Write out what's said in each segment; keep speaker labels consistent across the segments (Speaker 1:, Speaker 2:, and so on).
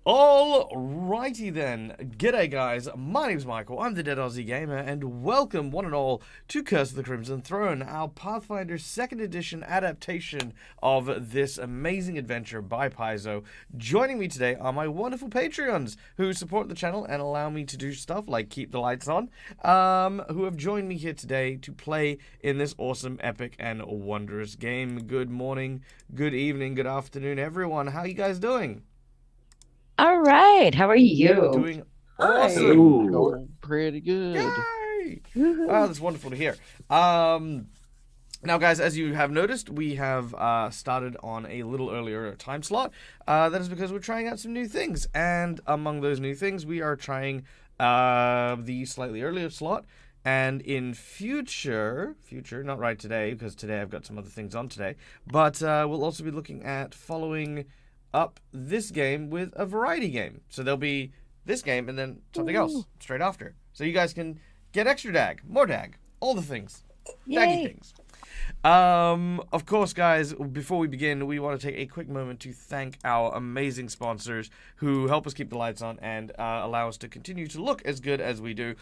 Speaker 1: Alrighty then. G'day guys, my name's Michael, I'm the Dead Aussie Gamer, and welcome one and all to Curse of the Crimson Throne, our Pathfinder 2nd Edition adaptation of this amazing adventure by Paizo. Joining me today are my wonderful Patreons, who support the channel and allow me to do stuff like keep the lights on, who have joined me here today to play in this awesome, epic, and wondrous game. Good morning, good evening, good afternoon, everyone. How you guys doing?
Speaker 2: All right. How are you?
Speaker 1: Doing
Speaker 3: Hi.
Speaker 1: awesome.
Speaker 3: Going pretty good.
Speaker 1: Yay!
Speaker 2: Woohoo.
Speaker 1: That's wonderful to hear. Now, guys, as you have noticed, we have started on a little earlier time slot. That is because we're trying out some new things. And among those new things, we are trying the slightly earlier slot. And in future, not right today, because today I've got some other things on today, but we'll also be looking at following up this game with a variety game. So there'll be this game and then something else straight after. So you guys can get extra dag, more dag, all the things. Daggy things. Of course, guys, before we begin, we want to take a quick moment to thank our amazing sponsors who help us keep the lights on and allow us to continue to look as good as we do.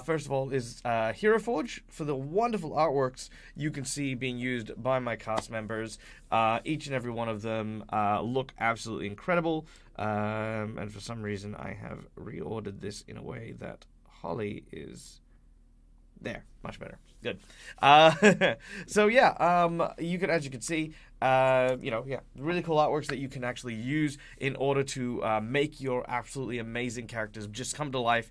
Speaker 1: First of all is Hero Forge for the wonderful artworks you can see being used by my cast members. Each and every one of them look absolutely incredible. And for some reason, I have reordered this in a way that Holly is there. Much better. Good. So yeah, you can, as you can see, really cool artworks that you can actually use in order to make your absolutely amazing characters just come to life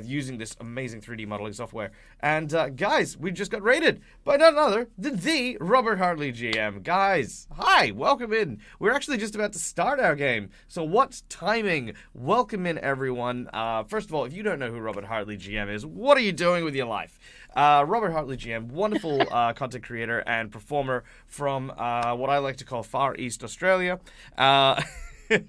Speaker 1: using this amazing 3D modeling software. And guys, we just got rated by none other than the Robert Hartley GM. Guys, hi, welcome in. We're actually just about to start our game, so what's timing? Welcome in, everyone. First of all, if you don't know who Robert Hartley GM is, what are you doing with your life? Robert Hartley GM, wonderful content creator and performer from what I like to call Far East Australia. He is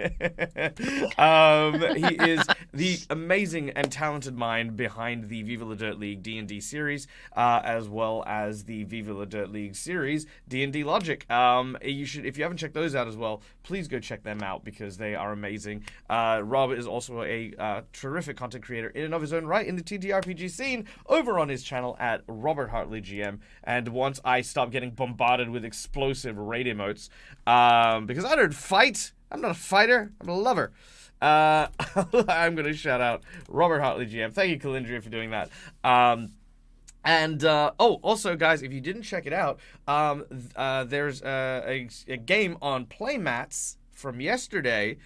Speaker 1: the amazing and talented mind behind the Viva La Dirt League D&D series, as well as the Viva La Dirt League series D&D Logic. You should, if you haven't checked those out as well, please go check them out because they are amazing. Rob is also a terrific content creator in and of his own right in the TTRPG scene over on his channel at Robert Hartley GM. And once I stop getting bombarded with explosive raid emotes, because I don't fight. I'm not a fighter. I'm a lover. I'm going to shout out Robert Hartley GM. Thank you, Calindria, for doing that. Also, guys, if you didn't check it out, there's a game on Playmats from yesterday,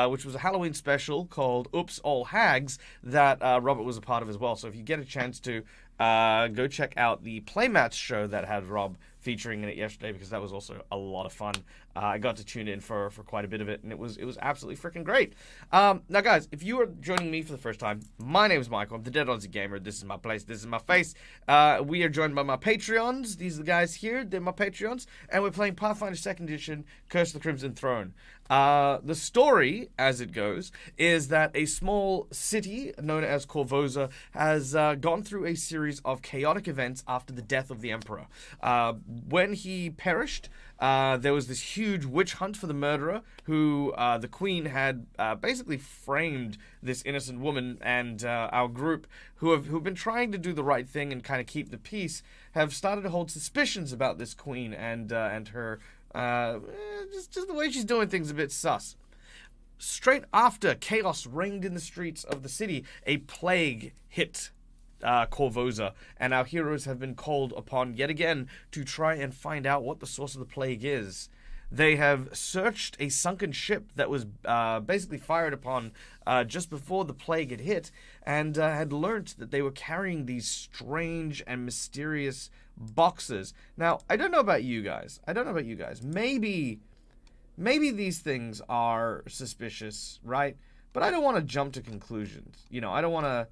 Speaker 1: which was a Halloween special called Oops, All Hags, that Robert was a part of as well. So if you get a chance to go check out the Playmats show that had Rob featuring in it yesterday, because that was also a lot of fun. I got to tune in for quite a bit of it, and it was absolutely freaking great. Now, guys, if you are joining me for the first time, my name is Michael. I'm the Dead Aussie Gamer. This is my place. This is my face. We are joined by my Patreons. These are the guys here. They're my Patreons, and we're playing Pathfinder 2nd Edition, Curse of the Crimson Throne. The story, as it goes, is that a small city known as Korvosa has gone through a series of chaotic events after the death of the Emperor. When he perished, there was this huge witch hunt for the murderer, who the Queen had basically framed this innocent woman, and our group, who've been trying to do the right thing and kind of keep the peace, have started to hold suspicions about this Queen and her just the way she's doing things a bit sus. Straight after chaos reigned in the streets of the city, a plague hit Korvosa, and our heroes have been called upon yet again to try and find out what the source of the plague is. They have searched a sunken ship that was basically fired upon just before the plague had hit, and had learnt that they were carrying these strange and mysterious boxes. Now, I don't know about you guys. Maybe these things are suspicious, right? But I don't want to jump to conclusions. I don't want to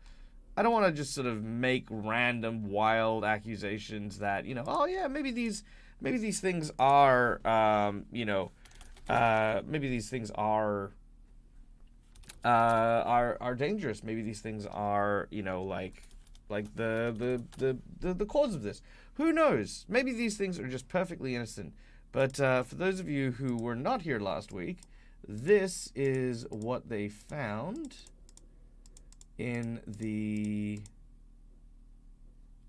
Speaker 1: just sort of make random wild accusations that, oh yeah, maybe these things are, maybe these things are dangerous. Maybe these things are, like the cause of this. Who knows? Maybe these things are just perfectly innocent. But for those of you who were not here last week, This is what they found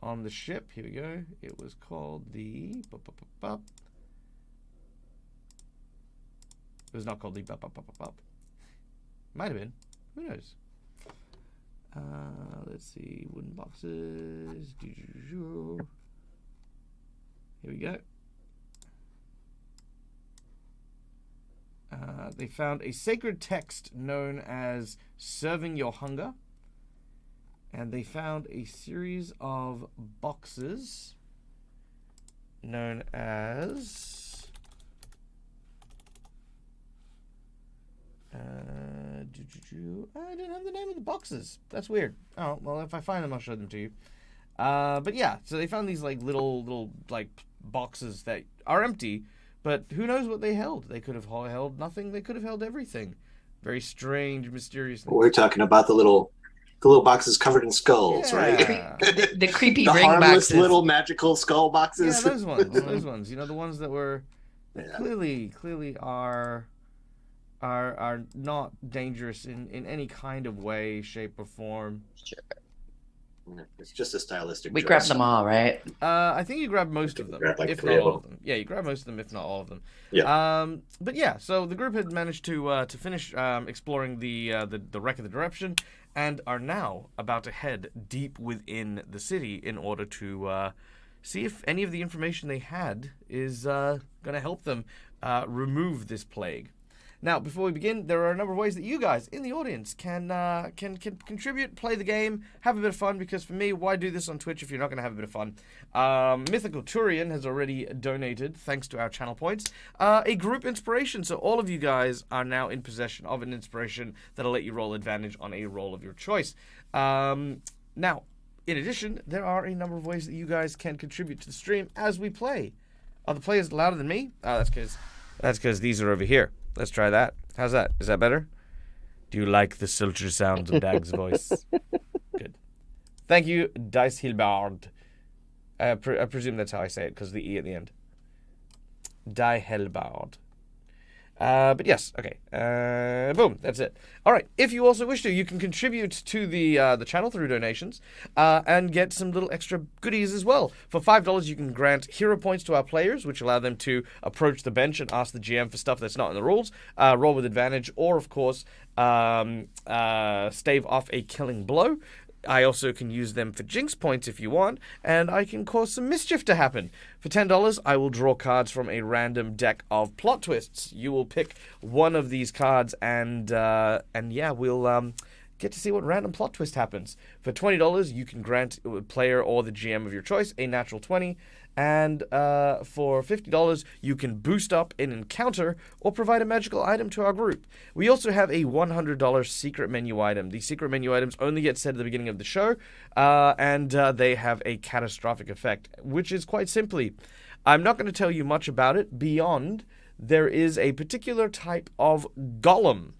Speaker 1: on the ship. Here we go. It was called the... It was not called the... Might have been. Who knows? Let's see. Wooden boxes. Here we go. They found a sacred text known as Serving Your Hunger. And they found a series of boxes known as... I don't have the name of the boxes. That's weird. Oh, well, if I find them, I'll show them to you. But yeah, so they found these like little like boxes that are empty, but who knows what they held? They could have held nothing. They could have held everything. Very strange, mysterious things.
Speaker 3: We're talking about the little boxes covered in skulls, right?
Speaker 2: The creepy
Speaker 3: the
Speaker 2: ring
Speaker 3: harmless
Speaker 2: boxes.
Speaker 3: little magical skull boxes.
Speaker 1: Yeah, those ones. Those ones. You know, the ones that were clearly are not dangerous in any kind of way, shape, or form.
Speaker 2: Sure.
Speaker 3: It's just a stylistic
Speaker 2: We
Speaker 3: choice.
Speaker 2: grabbed them all, right?
Speaker 1: I think you grabbed most of them,
Speaker 3: Grab, like,
Speaker 1: if
Speaker 3: 3
Speaker 1: not
Speaker 3: of
Speaker 1: all
Speaker 3: them.
Speaker 1: of them. Yeah, you grabbed most of them, if not all of them.
Speaker 3: Yeah.
Speaker 1: But yeah, so the group had managed to finish exploring the wreck of the Direction, and are now about to head deep within the city in order to see if any of the information they had is going to help them remove this plague. Now, before we begin, there are a number of ways that you guys in the audience can contribute, play the game, have a bit of fun, because for me, why do this on Twitch if you're not going to have a bit of fun? Mythical Turian has already donated, thanks to our channel points, a group inspiration. So all of you guys are now in possession of an inspiration that'll let you roll advantage on a roll of your choice. Now, in addition, there are a number of ways that you guys can contribute to the stream as we play. Are the players louder than me? That's because these are over here. Let's try that. How's that? Is that better? Do you like the sultry sounds of Dag's voice? Good. Thank you, Dice Hilbard. I presume that's how I say it, because of the E at the end. Die Helbard. But yes, okay. Boom, that's it. All right, if you also wish to, you can contribute to the channel through donations and get some little extra goodies as well. For $5, you can grant hero points to our players, which allow them to approach the bench and ask the GM for stuff that's not in the rules, roll with advantage, or, of course, stave off a killing blow. I also can use them for jinx points if you want, and I can cause some mischief to happen. For $10, I will draw cards from a random deck of plot twists. You will pick one of these cards, and yeah, we'll get to see what random plot twist happens. For $20, you can grant a player or the GM of your choice a natural 20, and for $50, you can boost up an encounter or provide a magical item to our group. We also have a $100 secret menu item. The secret menu items only get said at the beginning of the show, and they have a catastrophic effect, which is quite simply, I'm not going to tell you much about it beyond there is a particular type of golem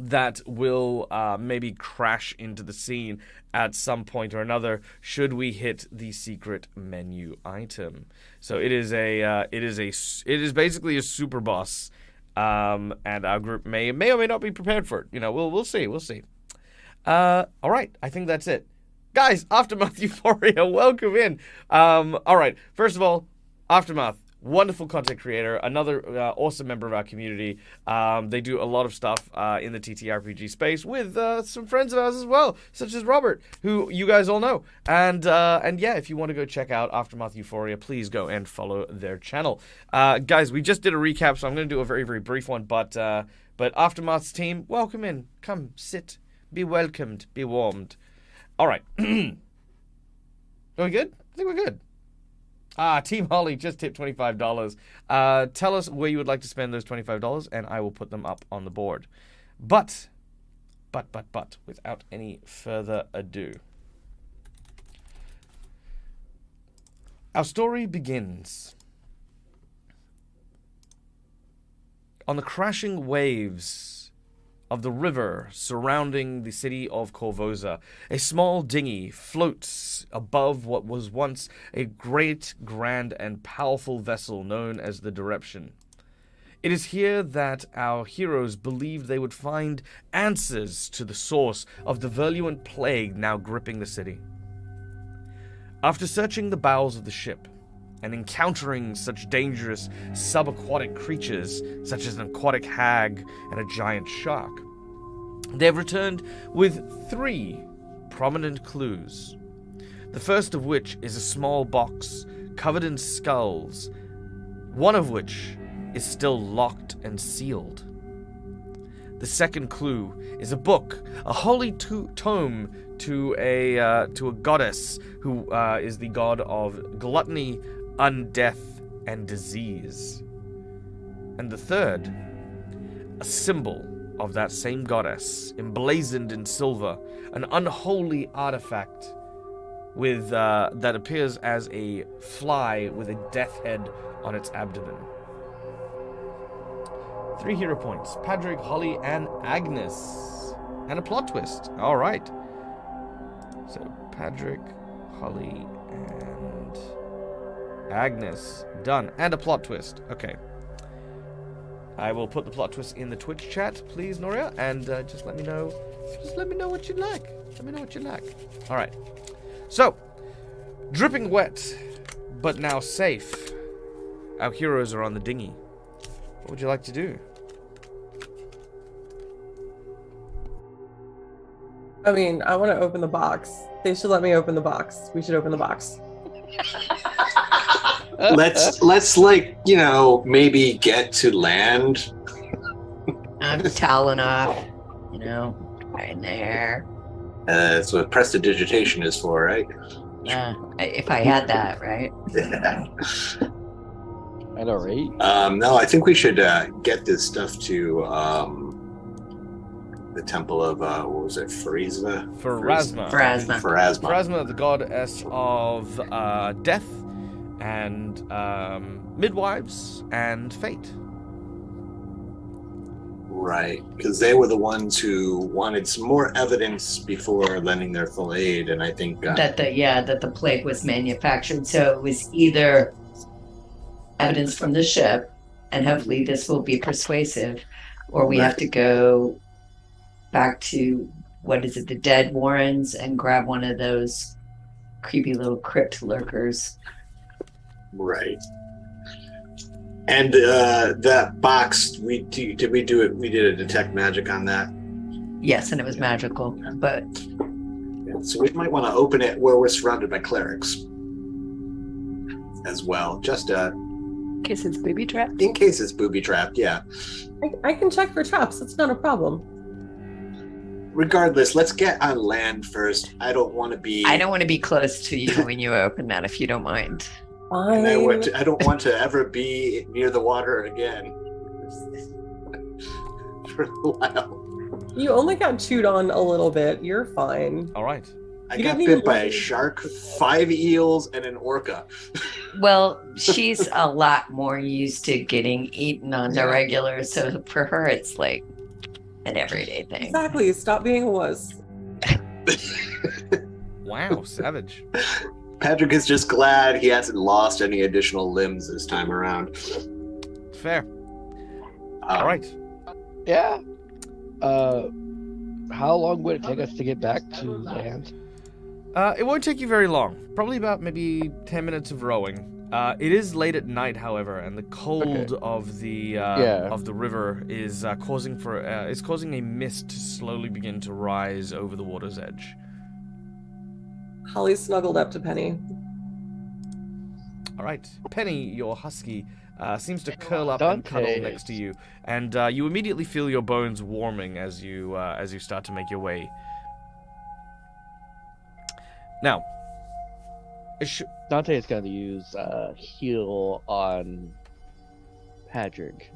Speaker 1: that will maybe crash into the scene at some point or another should we hit the secret menu item. So it is basically a super boss, and our group may or may not be prepared for it. You know, we'll see. All right, I think that's it, guys. Aftermath Euphoria, welcome in. All right, first of all, Aftermath. Wonderful content creator, another awesome member of our community. They do a lot of stuff in the TTRPG space with some friends of ours as well, such as Robert, who you guys all know. And yeah, if you want to go check out Aftermath Euphoria, please go and follow their channel. Guys, we just did a recap, so I'm going to do a very, very brief one. But Aftermath's team, welcome in. Come, sit, be welcomed, be warmed. All right. Are we good? I think we're good. Team Holly just tipped $25. Tell us where you would like to spend those $25, and I will put them up on the board. But, without any further ado, our story begins on the crashing waves of the river surrounding the city of Korvosa. A small dinghy floats above what was once a great, grand, and powerful vessel known as the Direction. It is here that our heroes believed they would find answers to the source of the virulent plague now gripping the city. After searching the bowels of the ship and encountering such dangerous subaquatic creatures such as an aquatic hag and a giant shark, they have returned with 3 prominent clues. The first of which is a small box covered in skulls, one of which is still locked and sealed. The second clue is a book, a holy tome to a goddess who is the god of gluttony, undeath, and disease. And the third, a symbol of that same goddess, emblazoned in silver, an unholy artifact with that appears as a fly with a death head on its abdomen. 3 hero points: Patrick, Holly, and Agnes. And a plot twist. All right. So, Patrick, Holly, and Agnes. Done. And a plot twist. Okay. I will put the plot twist in the Twitch chat, please, Noria, and just let me know. Just let me know what you like. Let me know what you like. All right. So, dripping wet, but now safe. Our heroes are on the dinghy. What would you like to do?
Speaker 4: I mean, I want to open the box. They should let me open the box. We should open the box.
Speaker 3: Let's like, you know, maybe get to land.
Speaker 2: I'm toweling off, you know, right in there.
Speaker 3: That's what prestidigitation is for, right?
Speaker 2: If I had that, right?
Speaker 3: Yeah.
Speaker 5: I know, right?
Speaker 3: No, I think we should get this stuff to the temple of what was it, Pharasma?
Speaker 1: Pharasma, the goddess of death and midwives and fate.
Speaker 3: Right, because they were the ones who wanted some more evidence before lending their full aid, and I think
Speaker 2: that the plague was manufactured. So it was either evidence from the ship, and hopefully this will be persuasive, or we have to go back to, what is it, the Dead Warrens, and grab one of those creepy little crypt lurkers.
Speaker 3: Right. And that box, did we do it? We did a detect magic on that.
Speaker 2: Yes, and it was magical, but
Speaker 3: Yeah, so we might want to open it where we're surrounded by clerics as well, just
Speaker 2: in case it's booby trapped.
Speaker 3: in case it's booby trapped. Yeah.
Speaker 4: I can check for traps. It's not a problem.
Speaker 3: Regardless, let's get on land first. I don't want to be
Speaker 2: close to you when you open that, if you don't mind.
Speaker 3: And I
Speaker 4: Fine.
Speaker 3: don't want to ever be near the water again for a while.
Speaker 4: You only got chewed on a little bit. You're fine.
Speaker 1: All right.
Speaker 3: I
Speaker 4: You
Speaker 3: got
Speaker 4: didn't even
Speaker 3: bit by a
Speaker 4: look at
Speaker 3: shark, 5 eels, and an orca.
Speaker 2: Well, she's a lot more used to getting eaten on the regular, so for her it's like an everyday thing.
Speaker 4: Exactly. Stop being a wuss.
Speaker 1: Wow, savage.
Speaker 3: Patrick is just glad he hasn't lost any additional limbs this time around.
Speaker 1: Fair. All right.
Speaker 5: Yeah. How long would it take us to get back to land?
Speaker 1: It won't take you very long. Probably about maybe 10 minutes of rowing. It is late at night, however, and the cold of the river is causing a mist to slowly begin to rise over the water's edge.
Speaker 4: Holly snuggled up to Penny.
Speaker 1: All right, Penny, your husky, seems to curl up and cuddle
Speaker 5: Dante.
Speaker 1: next to you, and you immediately feel your bones warming as you start to make your way. Now,
Speaker 5: Dante is going to use heal on Patrick.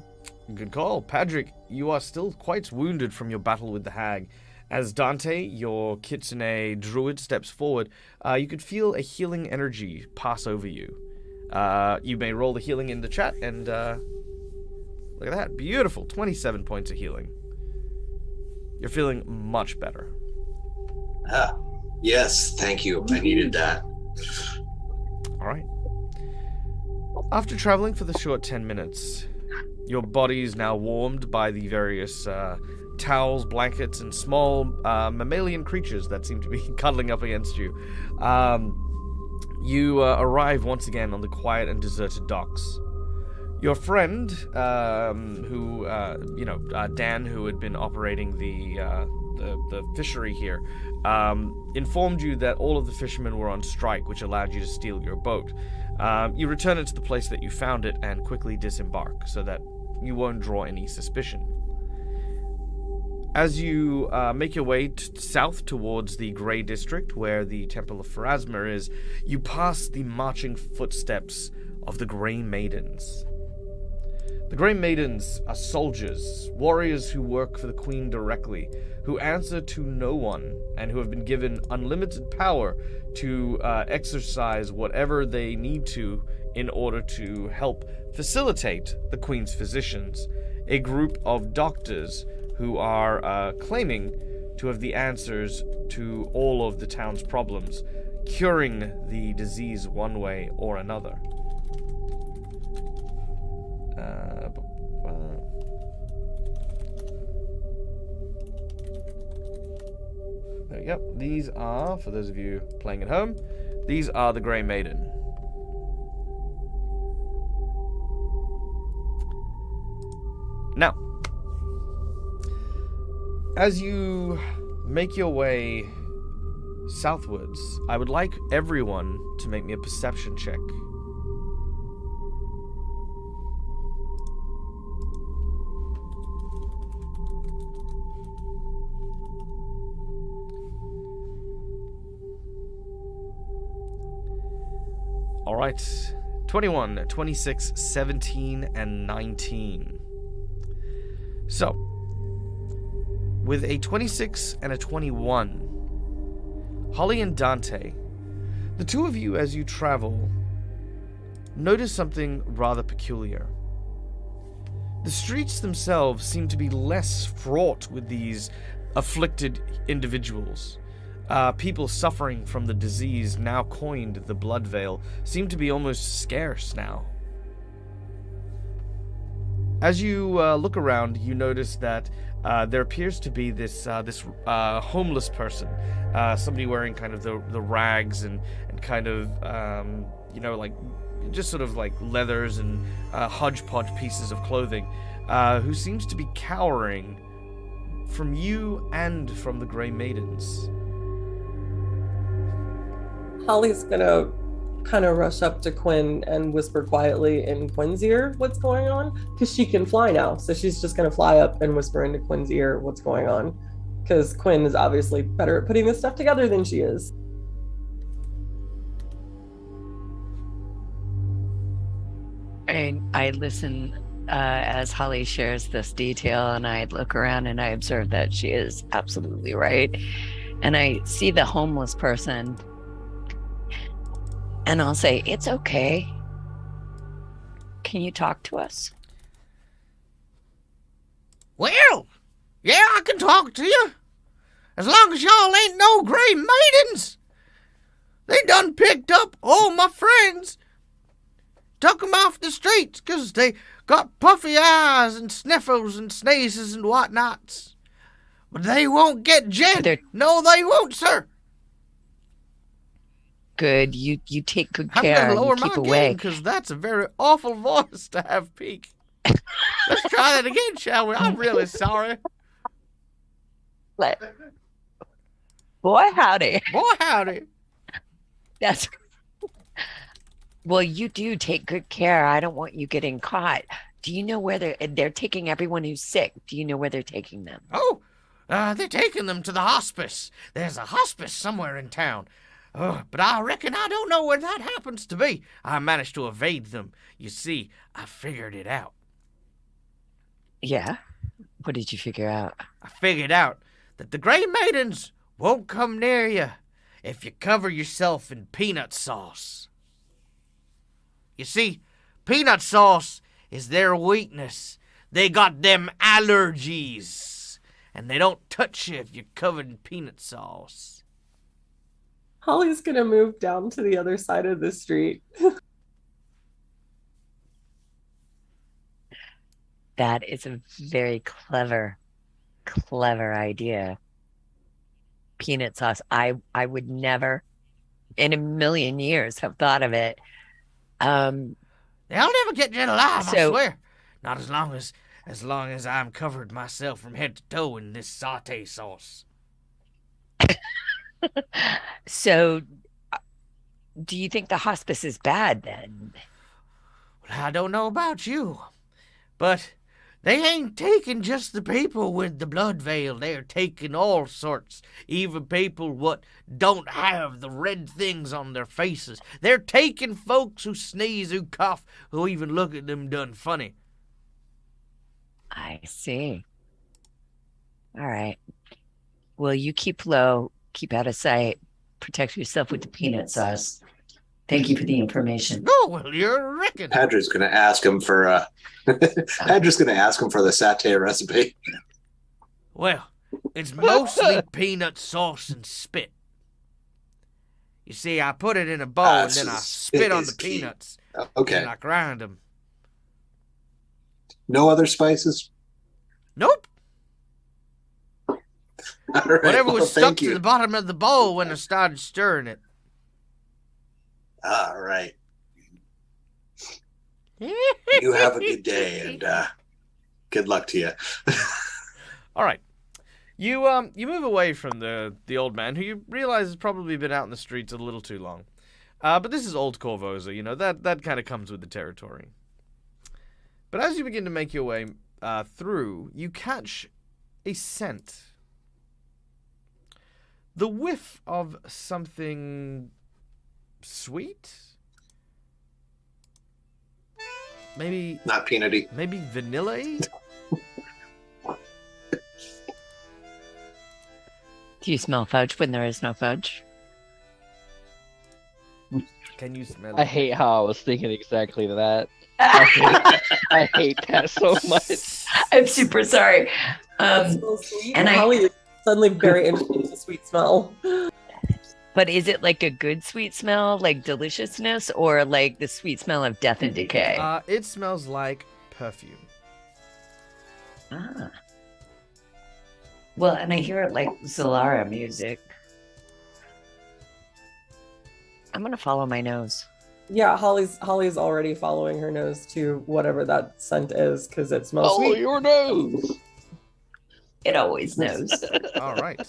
Speaker 1: good call, Patrick. You are still quite wounded from your battle with the hag. As Dante, your kitsune druid, steps forward, you could feel a healing energy pass over you. You may roll the healing in the chat, and look at that. Beautiful. 27 points of healing. You're feeling much better.
Speaker 3: Yes, thank you. I needed that.
Speaker 1: All right. After traveling for the short 10 minutes, Your bodies now warmed by the various towels, blankets, and small mammalian creatures that seem to be cuddling up against you. You arrive once again on the quiet and deserted docks. Your friend, Dan, who had been operating the fishery here, informed you that all of the fishermen were on strike, which allowed you to steal your boat. You return it to the place that you found it and quickly disembark so that you won't draw any suspicion. As you make your way south towards the Grey District, where the Temple of Pharasma is, you pass the marching footsteps of the Grey Maidens. The Grey Maidens are soldiers, warriors who work for the Queen directly, who answer to no one, and who have been given unlimited power to exercise whatever they need to in order to help facilitate the Queen's physicians, a group of doctors who are claiming to have the answers to all of the town's problems, curing the disease one way or another. Yep, these are, for those of you playing at home, these are the Grey Maiden. Now, as you make your way southwards, I would like everyone to make me a perception check. All right, 21, 26, 17, and 19. So, with a 26 and a 21, Holly and Dante, the two of you as you travel, notice something rather peculiar. The streets themselves seem to be less fraught with these afflicted individuals. People suffering from the disease now coined the Blood Veil seem to be almost scarce now. As you look around, you notice that there appears to be this homeless person, somebody wearing kind of the rags and kind of just sort of like leathers and hodgepodge pieces of clothing, who seems to be cowering from you and from the Grey Maidens.
Speaker 4: Holly's gonna kind of rush up to Quinn and whisper quietly in Quinn's ear what's going on, because she can fly now. So she's just gonna fly up and whisper into Quinn's ear what's going on, because Quinn is obviously better at putting this stuff together than she is.
Speaker 2: I listen as Holly shares this detail, and I look around and I observe that she is absolutely right. And I see the homeless person, and I'll say, "It's okay. Can you talk to us?"
Speaker 1: Well, yeah, I can talk to you. As long as y'all ain't no Grey Maidens. They done picked up all my friends, took 'em off the streets 'cause they got puffy eyes and sniffles and sneezes and whatnots. But they won't get Jen. No, they won't, sir.
Speaker 2: Good. You take good
Speaker 1: I'm
Speaker 2: care.
Speaker 1: gonna lower
Speaker 2: and keep
Speaker 1: my
Speaker 2: away.
Speaker 1: game because that's a very awful voice to have peak. Let's try that again, shall we? I'm really sorry.
Speaker 2: Boy, howdy.
Speaker 1: Boy, howdy.
Speaker 2: That's. Well, you do take good care. I don't want you getting caught. Do you know where they're taking everyone who's sick? Do you know where they're taking them?
Speaker 1: Oh, they're taking them to the hospice. There's a hospice somewhere in town. But I reckon I don't know where that happens to be. I managed to evade them. You see, I figured it out.
Speaker 2: Yeah? What did you figure out?
Speaker 1: I figured out that the Grey Maidens won't come near you if you cover yourself in peanut sauce. You see, peanut sauce is their weakness. They got them allergies, and they don't touch you if you're covered in peanut sauce.
Speaker 4: Holly's gonna move down to the other side of the street.
Speaker 2: That is a very clever idea. Peanut sauce. I would never in a million years have thought of it.
Speaker 1: They'll never get you alive, I
Speaker 2: So-
Speaker 1: swear. Not as long as I'm covered myself from head to toe in this sauté sauce.
Speaker 2: So do you think the hospice is bad then?
Speaker 1: Well, I don't know about you, but they ain't taking just the people with the blood veil. They're taking all sorts, even people what don't have the red things on their faces. They're taking folks who sneeze, who cough, who even look at them done funny.
Speaker 2: I see. All right. Well, you keep low, keep out of sight, protect yourself with the peanut sauce. Thank you for the information.
Speaker 1: Oh, well, you're reckoning.
Speaker 3: Padraig's going to ask him for Padraig's going to ask him for the satay recipe.
Speaker 1: Well, it's mostly peanut sauce and spit. You see, I put it in a bowl and then I spit on the
Speaker 3: key.
Speaker 1: peanuts
Speaker 3: Okay.
Speaker 1: and I grind them.
Speaker 3: No other spices?
Speaker 1: Nope.
Speaker 3: All right.
Speaker 1: Whatever
Speaker 3: well,
Speaker 1: was stuck
Speaker 3: thank
Speaker 1: to
Speaker 3: you.
Speaker 1: the bottom of the bowl when I started stirring it.
Speaker 3: All right. You have a good day and good luck to you.
Speaker 1: All right. You move away from the old man, who you realize has probably been out in the streets a little too long. But this is old Korvosa, you know, that kind of comes with the territory. But as you begin to make your way through, you catch a scent. The whiff of something sweet? Maybe
Speaker 3: Not peanutty.
Speaker 1: maybe vanilla-y?
Speaker 2: Do you smell fudge when there is no fudge?
Speaker 1: Can you smell
Speaker 5: I
Speaker 1: it?
Speaker 5: hate how I was thinking exactly that. I hate that so much.
Speaker 2: I'm super sorry.
Speaker 4: So sweet.
Speaker 2: and I-
Speaker 4: Holly is suddenly very interested in the sweet smell.
Speaker 2: But is it like a good sweet smell, like deliciousness, or like the sweet smell of death and decay?
Speaker 1: It smells like perfume.
Speaker 2: Ah. Well, and I hear it like Zalara music. I'm gonna follow my nose.
Speaker 4: Yeah, Holly's already following her nose to whatever that scent is because it smells
Speaker 5: Follow
Speaker 4: sweet.
Speaker 5: your nose.
Speaker 2: It always knows.
Speaker 1: All right.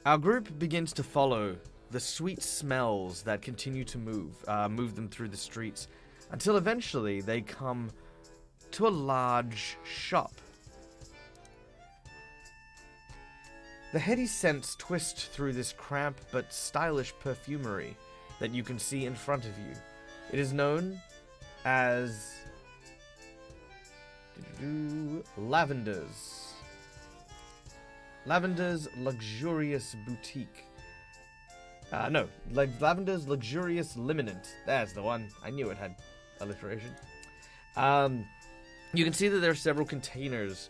Speaker 1: Our group begins to follow the sweet smells that continue to move them through the streets, until eventually they come to a large shop. The heady scents twist through this cramped but stylish perfumery that you can see in front of you. It is known as Lavender's. Lavender's Luxurious Boutique. Lavender's Luxurious Liminent. That's the one. I knew it had alliteration. You can see that there are several containers,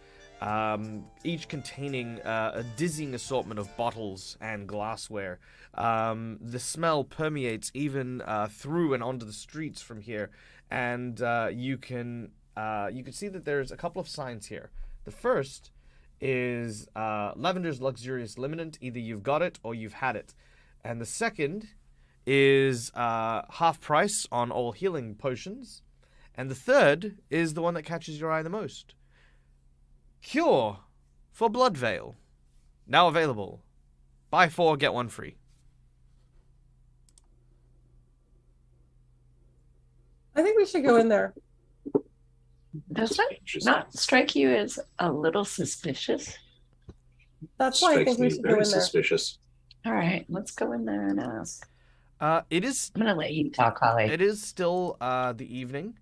Speaker 1: each containing a dizzying assortment of bottles and glassware. The smell permeates even through and onto the streets from here, and you can see that there's a couple of signs here. The first is Lavender's Luxurious Liminent. Either you've got it or you've had it. And the second is half price on all healing potions. And the third is the one that catches your eye the most. Cure for Blood Veil. Now available. Buy 4, get 1 free.
Speaker 4: I think we should go in there.
Speaker 2: Does that not strike you as a little suspicious?
Speaker 4: That's why I think we
Speaker 3: Strikes me
Speaker 4: should go
Speaker 3: very
Speaker 4: in there.
Speaker 3: suspicious.
Speaker 2: All right, let's go in there and ask.
Speaker 1: It is
Speaker 2: I'm gonna let you talk, Holly.
Speaker 1: It is still the evening,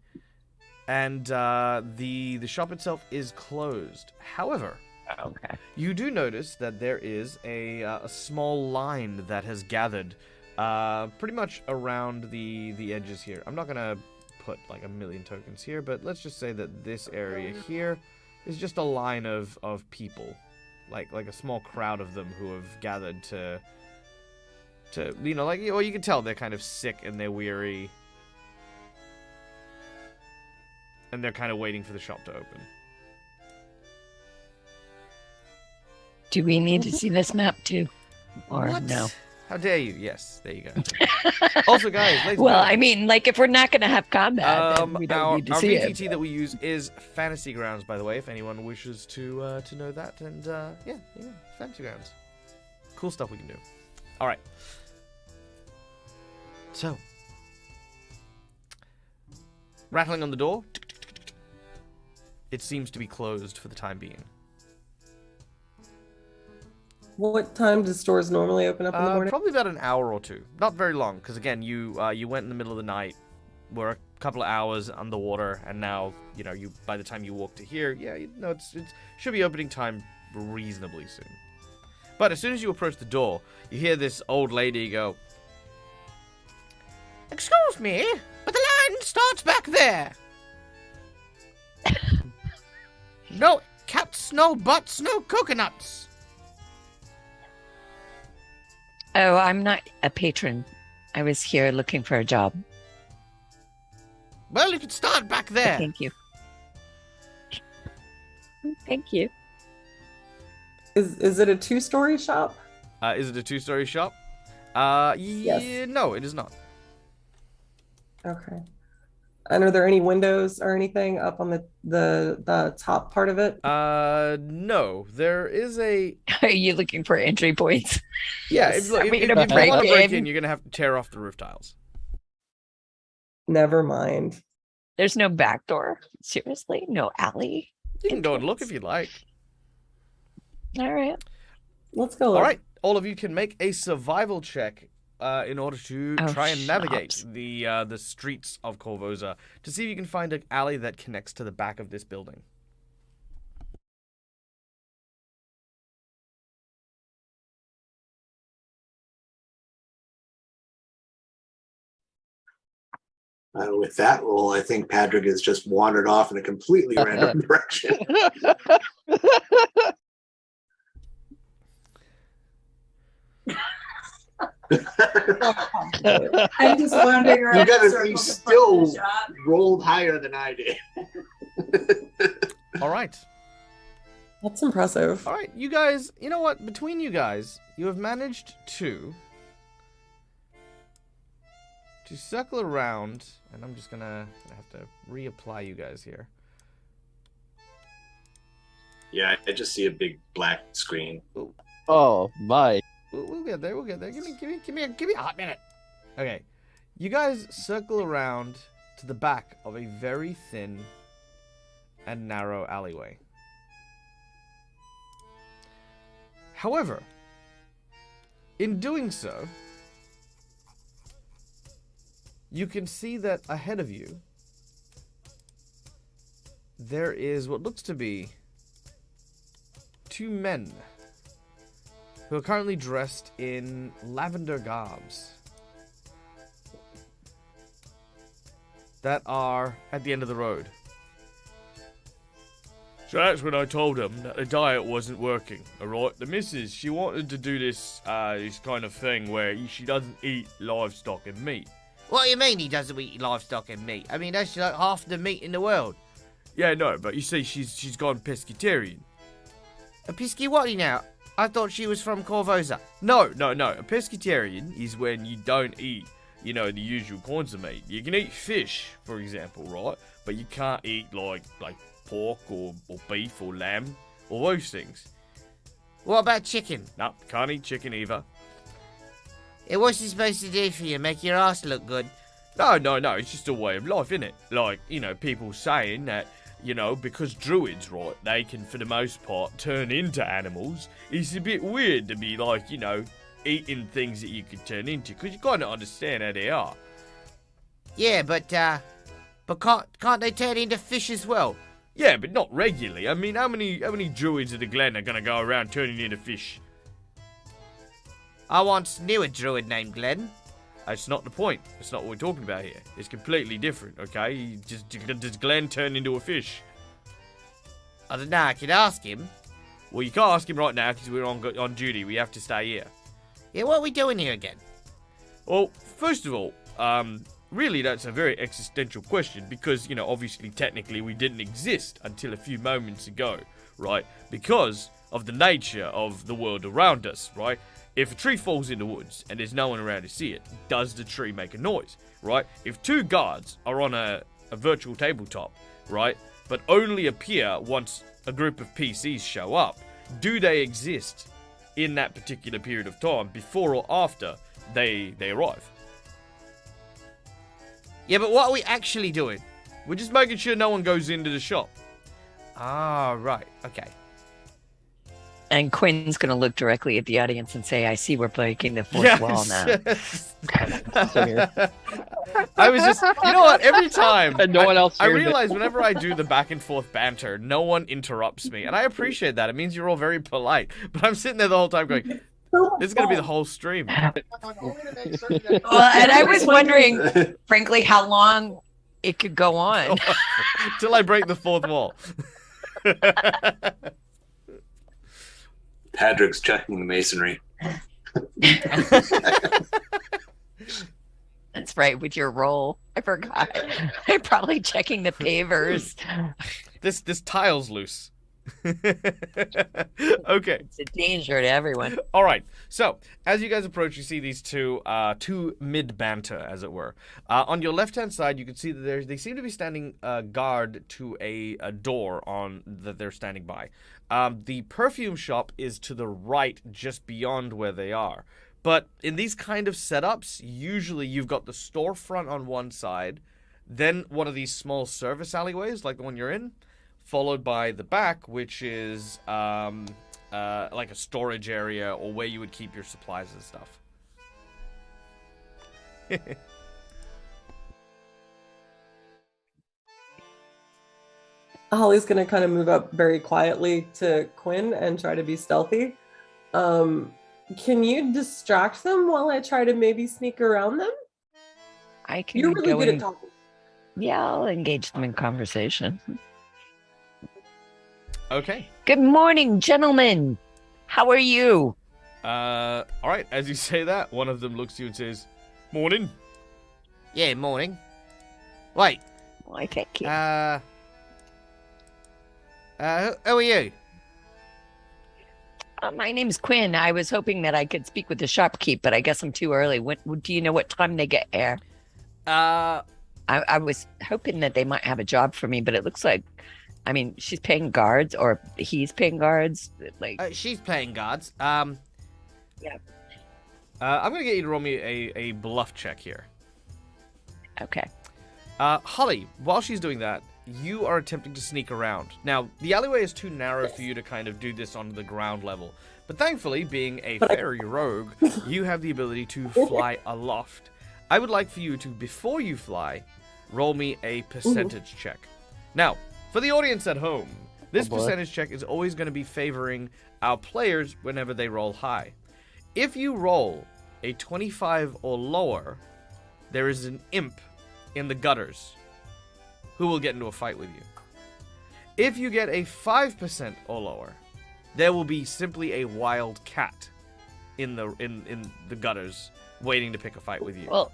Speaker 1: and the shop itself is closed. However,
Speaker 2: Okay.
Speaker 1: you do notice that there is a small line that has gathered pretty much around the edges here. I'm not gonna put like a million tokens here, but let's just say that this area here is just a line of people, like a small crowd of them who have gathered to or you can tell they're kind of sick and they're weary. And they're kind of waiting for the shop to open.
Speaker 6: Do we need to see this map too? Or
Speaker 1: What?
Speaker 6: no?
Speaker 1: How dare you? Yes, there you go. Also, guys, ladies and
Speaker 6: Well,
Speaker 1: gentlemen,
Speaker 6: I mean, like, if we're not going to have combat, then we don't
Speaker 1: our
Speaker 6: need to see it.
Speaker 1: VTT that we use is Fantasy Grounds, by the way, if anyone wishes to know that. And yeah, Fantasy Grounds. Cool stuff we can do. All right. So, rattling on the door. It seems to be closed for the time being.
Speaker 4: What time do stores normally open up in the morning?
Speaker 1: Probably about an hour or two. Not very long, because again, you went in the middle of the night, were a couple of hours underwater, and now you by the time you walk to here, it should be opening time reasonably soon. But as soon as you approach the door, you hear this old lady go, "Excuse me, but the line starts back there. No cats, no butts, no coconuts."
Speaker 6: Oh, I'm not a patron. I was here looking for a job.
Speaker 1: Well, you could start back
Speaker 6: But
Speaker 1: there.
Speaker 6: thank you. Thank you.
Speaker 4: Is it a 2-story shop?
Speaker 1: Is it a 2-story shop?
Speaker 4: Yes.
Speaker 1: No, it is not.
Speaker 4: Okay. And are there any windows or anything up on the top part of it?
Speaker 1: No. There is a...
Speaker 6: Are you looking for entry points?
Speaker 1: Yeah,
Speaker 6: Yes.
Speaker 1: if
Speaker 6: Are we
Speaker 1: you
Speaker 6: gonna
Speaker 1: want to break
Speaker 6: break
Speaker 1: in,
Speaker 6: in?
Speaker 1: you're going to have to tear off the roof tiles.
Speaker 4: Never mind.
Speaker 6: There's no back door. Seriously? No alley?
Speaker 1: You can go and look
Speaker 6: entrance?
Speaker 1: if you'd like.
Speaker 6: All right.
Speaker 4: Let's go.
Speaker 1: All
Speaker 4: look.
Speaker 1: right. All of you can make a survival check in order to
Speaker 6: Oh,
Speaker 1: try and navigate
Speaker 6: schnapps.
Speaker 1: the streets of Korvosa to see if you can find an alley that connects to the back of this building.
Speaker 3: With that roll, I think Patrick has just wandered off in a completely random direction.
Speaker 2: I'm just wondering.
Speaker 3: You
Speaker 2: around
Speaker 3: got
Speaker 2: in
Speaker 3: to be
Speaker 2: circles
Speaker 3: still
Speaker 2: in front of the shop.
Speaker 3: rolled higher than I did.
Speaker 1: All right.
Speaker 4: That's impressive.
Speaker 1: All right. You guys, you know what? Between you guys, you have managed to circle around, and I'm just gonna have to reapply you guys here.
Speaker 3: Yeah, I just see a big black screen.
Speaker 5: Oh my.
Speaker 1: We'll get there. We'll get there. Give me a hot minute. Okay, you guys circle around to the back of a very thin and narrow alleyway. However, in doing so, you can see that ahead of you there is what looks to be 2 men who are currently dressed in lavender garbs that are at the end of the road. So that's when I told them that the diet wasn't working, alright? The missus, she wanted to do this kind of thing where she doesn't eat livestock and meat.
Speaker 7: What do you mean he doesn't eat livestock and meat? I mean, that's like half the meat in the world.
Speaker 1: Yeah, no, but you see, she's gone pescatarian.
Speaker 7: A pisky whatty now? I thought she was from Korvosa.
Speaker 1: No. A pescatarian is when you don't eat, the usual kinds of meat. You can eat fish, for example, right? But you can't eat like pork or beef or lamb or those things.
Speaker 7: What about chicken?
Speaker 1: No, can't eat chicken either.
Speaker 7: What's he supposed to do for you? Make your ass look good?
Speaker 1: No, it's just a way of life, innit? Like, people saying that, because druids, right, they can, for the most part, turn into animals. It's a bit weird to be, like, eating things that you could turn into, because you kind of understand how they are.
Speaker 7: Yeah, but can't they turn into fish as well?
Speaker 1: Yeah, but not regularly. I mean, how many druids of the Glen are going to go around turning into fish?
Speaker 7: I once knew a druid named Glenn.
Speaker 1: That's not the point. That's not what we're talking about here. It's completely different, okay? Does Glenn turn into a fish?
Speaker 7: I don't know, I could ask him.
Speaker 1: Well, you can't ask him right now because we're on duty. We have to stay here.
Speaker 7: Yeah, what are we doing here again?
Speaker 1: Well, first of all, really, that's a very existential question because, obviously, technically, we didn't exist until a few moments ago, right? Because of the nature of the world around us, right? If a tree falls in the woods and there's no one around to see it, does the tree make a noise, right? If two guards are on a virtual tabletop, right, but only appear once a group of PCs show up, do they exist in that particular period of time before or after they arrive?
Speaker 7: Yeah, but what are we actually doing?
Speaker 1: We're just making sure no one goes into the shop.
Speaker 7: Ah, right. Okay.
Speaker 6: And Quinn's going to look directly at the audience and say, I see we're breaking the fourth wall now.
Speaker 1: Yes.
Speaker 5: So here.
Speaker 1: I was just, you know what? Every time
Speaker 5: And no one else
Speaker 1: I
Speaker 5: hears it.
Speaker 1: realize whenever I do the back and forth banter, no one interrupts me, and I appreciate that. It means you're all very polite. But I'm sitting there the whole time going, "This is gonna be the whole stream."
Speaker 2: Well, and I was wondering, frankly, how long it could go on.
Speaker 1: Till I break the fourth wall.
Speaker 3: Patrick's checking the masonry.
Speaker 2: That's right, with your roll. I forgot. I'm probably checking the pavers.
Speaker 1: This tile's loose. Okay.
Speaker 2: It's a danger to everyone.
Speaker 1: All right. So, as you guys approach, you see these two mid-banter, as it were. On your left-hand side, you can see that they seem to be standing guard to a door that they're standing by. The perfume shop is to the right, just beyond where they are. But in these kind of setups, usually you've got the storefront on one side, then one of these small service alleyways, like the one you're in, followed by the back, which is like a storage area or where you would keep your supplies and stuff.
Speaker 4: Holly's gonna kind of move up very quietly to Quinn and try to be stealthy. Can you distract them while I try to maybe sneak around them?
Speaker 6: I can
Speaker 4: You're really
Speaker 6: go
Speaker 4: good
Speaker 6: in.
Speaker 4: at talking.
Speaker 6: Yeah, I'll engage them in conversation.
Speaker 1: Okay.
Speaker 6: Good morning, gentlemen. How are you?
Speaker 1: All right. As you say that, one of them looks at you and says, "Morning."
Speaker 7: Yeah, morning. Wait,
Speaker 6: Why, thank you.
Speaker 7: who are you?
Speaker 6: My name's Quinn. I was hoping that I could speak with the shopkeep, but I guess I'm too early. Do you know what time they get here? I was hoping that they might have a job for me, but it looks like, I mean, she's paying guards, or he's paying guards. Like,
Speaker 7: She's playing guards.
Speaker 1: I'm gonna get you to roll me a bluff check here.
Speaker 6: okay.
Speaker 1: Holly, while she's doing that, you are attempting to sneak around. Now, the alleyway is too narrow for you to kind of do this on the ground level. But thankfully, being a fairy rogue, you have the ability to fly aloft. I would like for you to, before you fly, roll me a percentage check. Now, for the audience at home, this percentage check is always going to be favoring our players whenever they roll high. If you roll a 25 or lower, there is an imp in the gutters who will get into a fight with you. If you get a 5% or lower, there will be simply a wild cat in the gutters waiting to pick a fight with you.
Speaker 6: Well,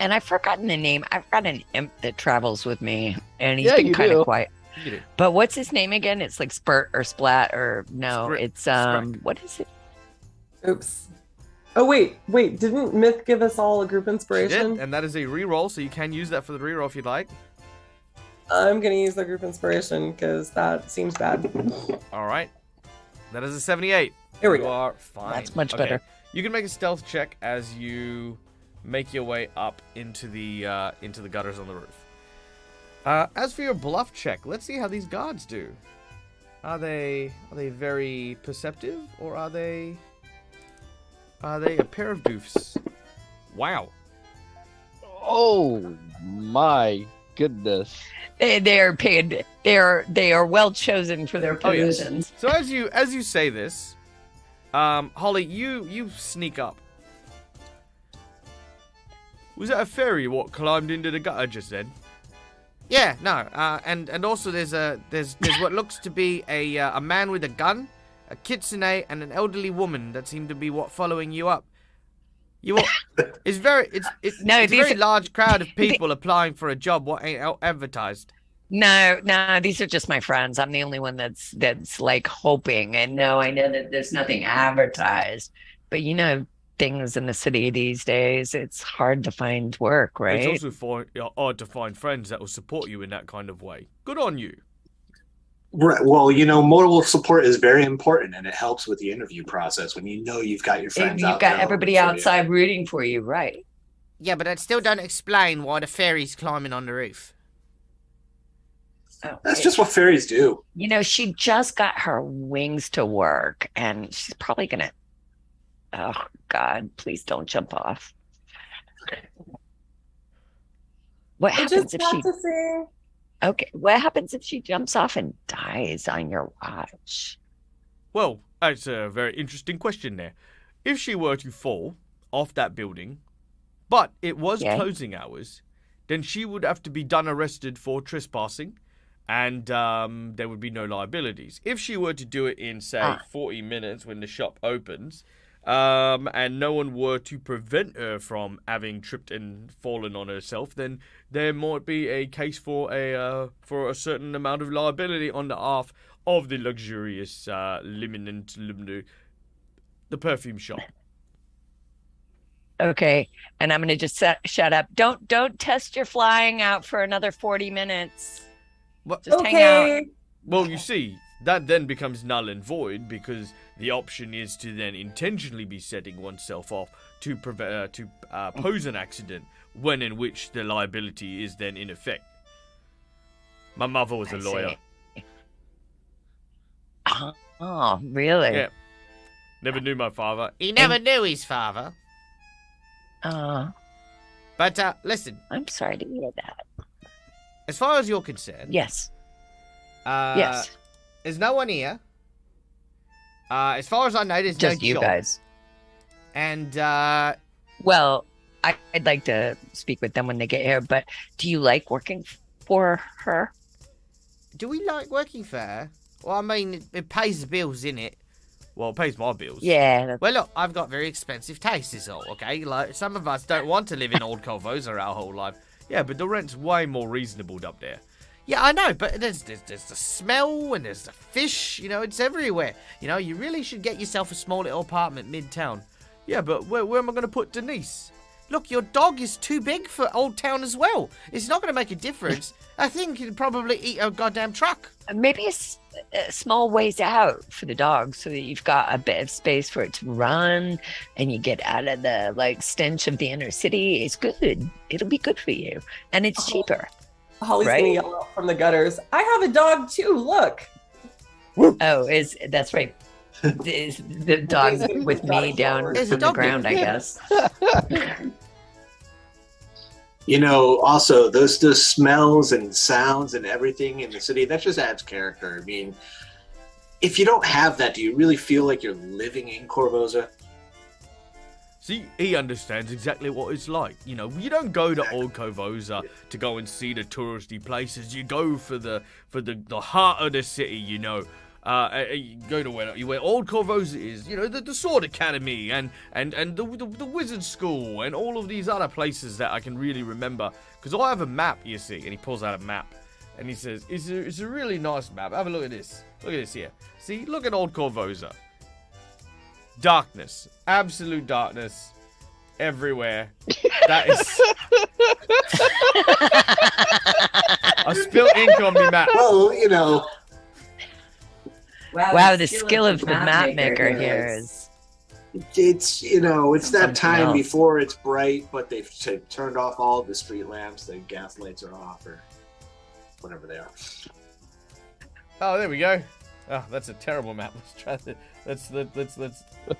Speaker 6: and I've forgotten the name. I've got an imp that travels with me, and he's been kind of quiet.
Speaker 1: You do.
Speaker 6: But what's his name again? It's like Spurt or Splat or no, it's
Speaker 1: Sprack.
Speaker 6: what is it?
Speaker 4: Oops. Oh wait. Didn't Myth give us all a group
Speaker 1: She
Speaker 4: inspiration?
Speaker 1: did, and that is a reroll, so you can use that for the reroll if you'd like.
Speaker 4: I'm gonna use the group inspiration because that seems bad.
Speaker 1: All right. That is a 78.
Speaker 4: Here we
Speaker 1: You
Speaker 4: go.
Speaker 1: are fine.
Speaker 6: That's much better.
Speaker 1: You can make a stealth check as you make your way up into the gutters on the roof. As for your bluff check, let's see how these guards do. Are they very perceptive, or are they a pair of doofs? Wow.
Speaker 5: Oh my goodness.
Speaker 6: They are paid. They are well chosen for their
Speaker 1: Oh, yes.
Speaker 6: positions.
Speaker 1: So as you say this, Holly, you sneak up. Was that a fairy what climbed into the gutter just then?
Speaker 7: Yeah, no. And also there's what looks to be a man with a gun, a kitsune, and an elderly woman that seem to be following you up. It's it's
Speaker 6: No,
Speaker 7: a very
Speaker 6: these-
Speaker 7: large crowd of people applying for a job what ain't advertised.
Speaker 6: No, these are just my friends. I'm the only one that's like hoping. And no, I know that there's nothing advertised, but things in the city these days, it's hard to find work, right?
Speaker 7: It's also hard to find friends that will support you in that kind of way. Good on you.
Speaker 3: Right. Well, moral support is very important, and it helps with the interview process when you've got your friends
Speaker 6: You've
Speaker 3: out
Speaker 6: got
Speaker 3: there
Speaker 6: everybody
Speaker 3: rooting for you.
Speaker 6: outside rooting for you, right?
Speaker 7: Yeah, but that still don't explain why the fairy's climbing on the roof.
Speaker 6: Oh,
Speaker 3: That's just what fairies do.
Speaker 6: She just got her wings to work, and she's probably gonna. Oh God! Please don't jump off. What
Speaker 4: We're
Speaker 6: happens
Speaker 4: just
Speaker 6: if she?
Speaker 4: practicing.
Speaker 6: Okay, what happens if she jumps off and dies on your watch?
Speaker 7: Well, that's a very interesting question there. If she were to fall off that building, but it was closing hours, then she would have to be done arrested for trespassing, and there would be no liabilities. If she were to do it in, say, 40 minutes when the shop opens, and no one were to prevent her from having tripped and fallen on herself, then there might be a case for a certain amount of liability on behalf of the luxurious the perfume shop.
Speaker 6: Okay, and I'm gonna just shut up. Don't test your flying out for another 40 minutes.
Speaker 7: What?
Speaker 6: Just hang out.
Speaker 4: Okay.
Speaker 7: Well, you see, that then becomes null and void because the option is to then intentionally be setting oneself off to pose an accident when in which the liability is then in effect. My mother was a lawyer.
Speaker 6: See. Oh, really?
Speaker 7: Yeah. Never knew my father. He never knew his father. But listen,
Speaker 6: I'm sorry to hear that.
Speaker 7: as far as you're concerned,
Speaker 6: Yes.
Speaker 7: yes, there's no one here. As far as I know, there's
Speaker 6: Just
Speaker 7: no
Speaker 6: you
Speaker 7: job.
Speaker 6: guys.
Speaker 7: And
Speaker 6: Well, I'd like to speak with them when they get here, but do you like working for her?
Speaker 7: do we like working for her? Well, I mean, it pays the bills, innit? Well, it pays my bills.
Speaker 6: Yeah.
Speaker 7: Well, look, I've got very expensive tastes, is all, okay? Like, some of us don't want to live in old Korvosa our whole life. Yeah, but the rent's way more reasonable up there. Yeah, I know, but there's the smell and there's the fish, it's everywhere. You really should get yourself a small little apartment midtown. Yeah, but where am I going to put Denise? Look, your dog is too big for Old Town as well. It's not going to make a difference. I think he'd probably eat a goddamn truck.
Speaker 6: Maybe a small ways out for the dog so that you've got a bit of space for it to run and you get out of the stench of the inner city. It's good. It'll be good for you. And it's cheaper.
Speaker 4: Holly's
Speaker 6: Right?
Speaker 4: gonna yell out from the gutters. I have a dog too. Look.
Speaker 6: Oh, that's right. The dog with me down
Speaker 7: There's a
Speaker 6: from the
Speaker 7: dog
Speaker 6: ground,
Speaker 7: there.
Speaker 6: I guess.
Speaker 3: Also those smells and sounds and everything in the city, that just adds character. I mean, if you don't have that, do you really feel like you're living in Korvosa?
Speaker 7: See, he understands exactly what it's like. You don't go to old Korvosa to go and see the touristy places. You go for the heart of the city. You go to where old Korvosa is. The Sword Academy and the Wizard School and all of these other places that I can really remember. Because I have a map, you see, and he pulls out a map and he says, "It's a really nice map. Have a look at this. Look at this here. See, look at old Korvosa." Darkness. Absolute darkness. Everywhere. That is... I spilled ink on me map.
Speaker 3: Well,
Speaker 6: Wow, the skill of the map maker here is...
Speaker 3: it's it's that
Speaker 6: Something
Speaker 3: time
Speaker 6: else.
Speaker 3: before it's bright, but they've turned off all the street lamps. The gas lights are off, or whatever they are.
Speaker 7: Oh, there we go. Oh, that's a terrible map. Let's try that. Let's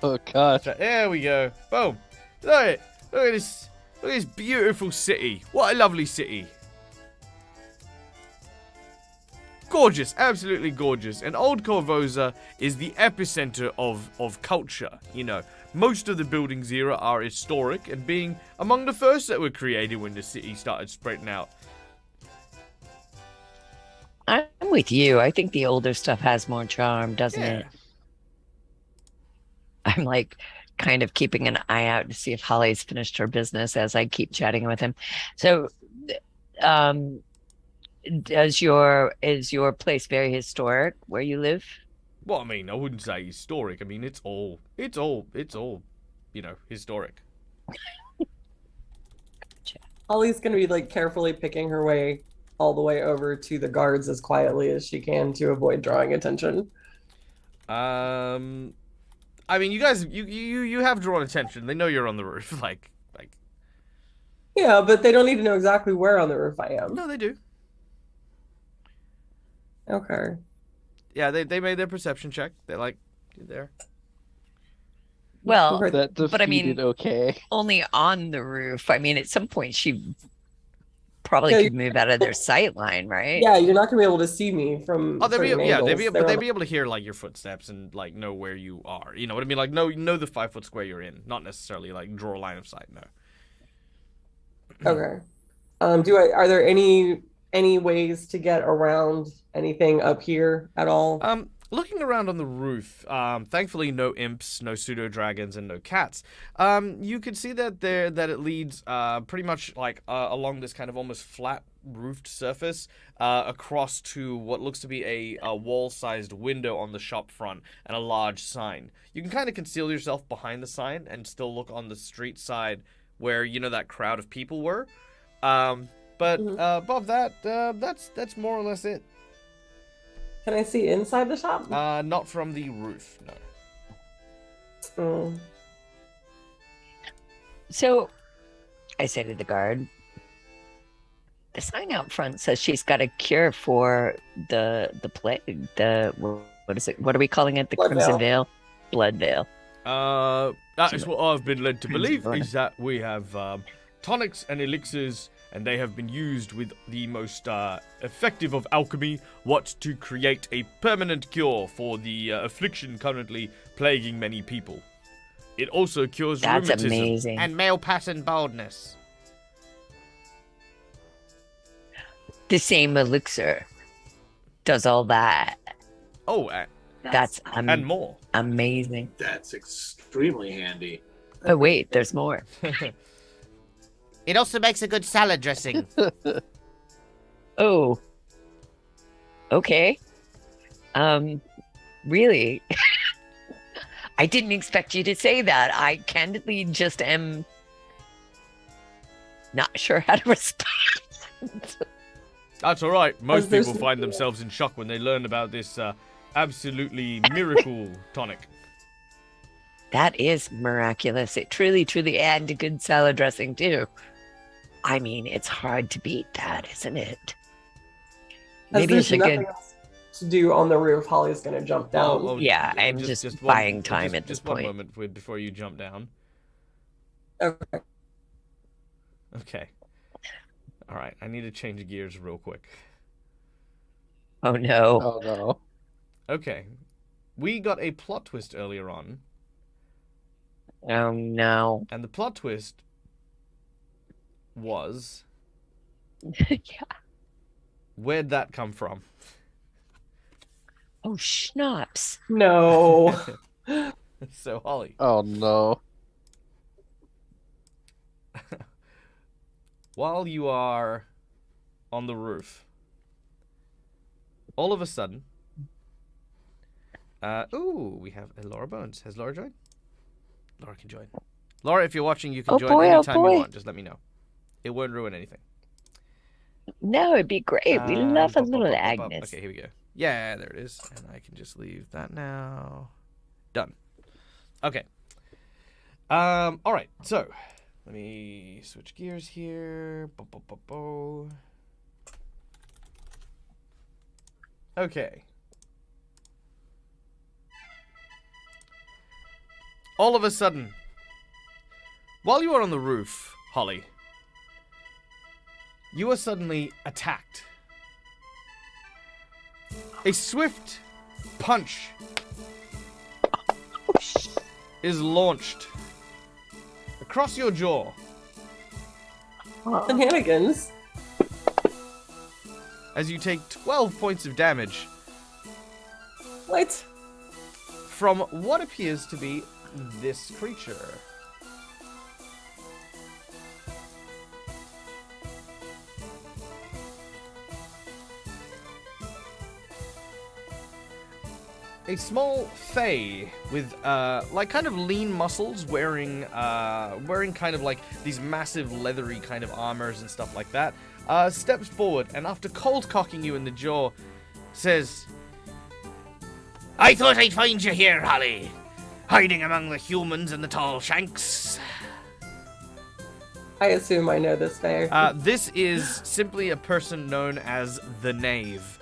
Speaker 5: Oh gosh.
Speaker 7: try. There we go. Boom. Look at it. Look at this. Look at this beautiful city. What a lovely city. Gorgeous, absolutely gorgeous. And Old Korvosa is the epicenter of culture. Most of the buildings here are historic and being among the first that were created when the city started spreading out.
Speaker 6: I'm with you. I think the older stuff has more charm, doesn't
Speaker 7: Yeah.
Speaker 6: it? I'm like kind of keeping an eye out to see if Holly's finished her business as I keep chatting with him. So, is your place very historic where you live?
Speaker 7: Well, I mean, I wouldn't say historic. I mean, it's all, historic.
Speaker 4: Holly's gonna be like carefully picking her way all the way over to the guards as quietly as she can to avoid drawing attention.
Speaker 7: I mean, you guys, you have drawn attention. They know you're on the roof, like.
Speaker 4: Yeah, but they don't need to know exactly where on the roof I am.
Speaker 7: No, they do.
Speaker 4: Okay.
Speaker 7: Yeah, they made their perception check. They're like, you're there.
Speaker 6: Well,
Speaker 5: That
Speaker 6: but I mean,
Speaker 5: defeated okay.
Speaker 6: only on the roof. I mean, at some point she probably
Speaker 4: Yeah,
Speaker 6: could move out of their sight line, right?
Speaker 4: Yeah, you're not gonna be able to see me from.
Speaker 7: Oh, they'd be
Speaker 4: certain
Speaker 7: able to hear like your footsteps and like know where you are. You know what I mean? Like know the 5 foot square you're in, not necessarily like draw a line of sight. No.
Speaker 4: Okay. Are there any ways to get around anything up here at all?
Speaker 7: Looking around on the roof, thankfully no imps, no pseudo dragons, and no cats. You can see that it leads pretty much like along this kind of almost flat roofed surface across to what looks to be a wall-sized window on the shop front and a large sign. You can kind of conceal yourself behind the sign and still look on the street side where that crowd of people were. But above that, that's more or less it.
Speaker 4: Can I see inside the shop?
Speaker 7: Not from the roof, no.
Speaker 4: Mm.
Speaker 6: So I say to the guard, the sign out front says she's got a cure for the plague. What is it? What are we calling it? The
Speaker 4: Blood
Speaker 6: Crimson
Speaker 4: veil.
Speaker 6: Veil? Blood Veil.
Speaker 7: That is what I've been led to believe, is that we have tonics and elixirs, and they have been used with the most effective of alchemy, to create a permanent cure for the affliction currently plaguing many people. It also cures
Speaker 6: That's
Speaker 7: rheumatism
Speaker 6: amazing.
Speaker 7: and male pattern baldness.
Speaker 6: The same elixir does all that.
Speaker 7: Oh,
Speaker 6: That's
Speaker 7: and more.
Speaker 6: amazing.
Speaker 3: That's extremely handy.
Speaker 6: Oh wait, there's more.
Speaker 1: It also makes a good salad dressing.
Speaker 6: Oh. Okay. Really? I didn't expect you to say that. I candidly just am not sure how to respond.
Speaker 7: That's all right. Most
Speaker 4: there's-
Speaker 7: people find themselves in shock when they learn about this absolutely miracle tonic.
Speaker 6: That is miraculous. It truly, and a good salad dressing too. I mean, it's hard to beat that, isn't it? Maybe
Speaker 4: There's
Speaker 6: it's a
Speaker 4: nothing
Speaker 6: good.
Speaker 4: else to do on the roof. Holly's gonna jump down.
Speaker 6: Yeah, I'm just buying time at this point.
Speaker 7: Just 1 moment before you jump down.
Speaker 4: Okay.
Speaker 7: Okay. All right. I need to change gears real quick.
Speaker 6: Oh no.
Speaker 5: Oh no.
Speaker 7: Okay. We got a plot twist earlier on,
Speaker 6: Oh no.
Speaker 7: and the plot twist was,
Speaker 6: Yeah.
Speaker 7: where'd that come from?
Speaker 6: Oh schnapps.
Speaker 4: No.
Speaker 7: So, Holly,
Speaker 5: Oh no.
Speaker 7: while you are on the roof, all of a sudden, we have a Laura Bones. Has Laura joined? Laura can join. Laura, if you're watching, you can
Speaker 6: Oh
Speaker 7: join
Speaker 6: boy, oh
Speaker 7: anytime you
Speaker 6: boy.
Speaker 7: want. Just let me know. It won't ruin anything.
Speaker 6: No, it'd be great. We love a little Agnes.
Speaker 7: Okay, here we go. Yeah, there it is. And I can just leave that now. Done. Okay. All right. So, let me switch gears here. Okay. All of a sudden, while you are on the roof, Holly, you are suddenly attacked. A swift punch is launched across your jaw.
Speaker 4: Shenanigans.
Speaker 7: As you take 12 points of damage
Speaker 4: What?
Speaker 7: from what appears to be
Speaker 1: this creature. A small fae with like kind of lean muscles, wearing kind of like these massive leathery kind of armors and stuff like that, steps forward and after cold cocking you in the jaw, says, "I thought I'd find you here, Holly, hiding among the humans and the tall shanks."
Speaker 4: I assume I know this fae.
Speaker 1: This is simply a person known as the Knave.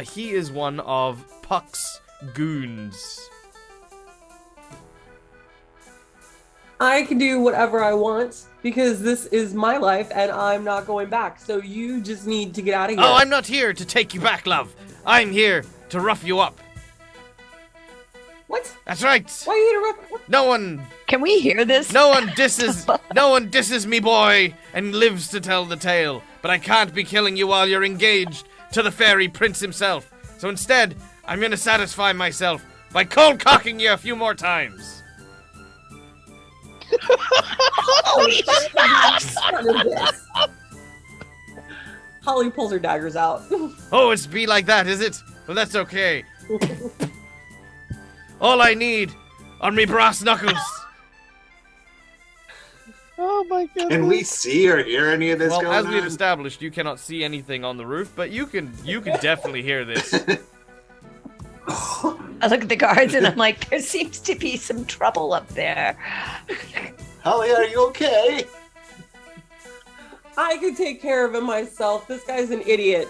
Speaker 1: He is one of Puck's goons.
Speaker 4: I can do whatever I want because this is my life and I'm not going back. So you just need to get out of here.
Speaker 1: Oh, I'm not here to take you back, love. I'm here to rough you up.
Speaker 4: What?
Speaker 1: That's right.
Speaker 4: Why are you interrupting?
Speaker 1: No one.
Speaker 6: Can we hear this?
Speaker 1: No one disses me, boy, and lives to tell the tale. But I can't be killing you while you're engaged to the fairy prince himself. So instead, I'm gonna satisfy myself by cold cocking you a few more times.
Speaker 4: Holly pulls her daggers out.
Speaker 1: Oh, it's be like that, is it? Well, that's okay. All I need are me brass knuckles.
Speaker 5: Oh my god.
Speaker 3: Can we see or hear any of this
Speaker 1: Well,
Speaker 3: going
Speaker 1: as
Speaker 3: on?
Speaker 1: we've established, you cannot see anything on the roof, but you can definitely hear this.
Speaker 6: I look at the guards and I'm like, there seems to be some trouble up there.
Speaker 3: Holly, are you okay?
Speaker 4: I could take care of him myself. This guy's an idiot.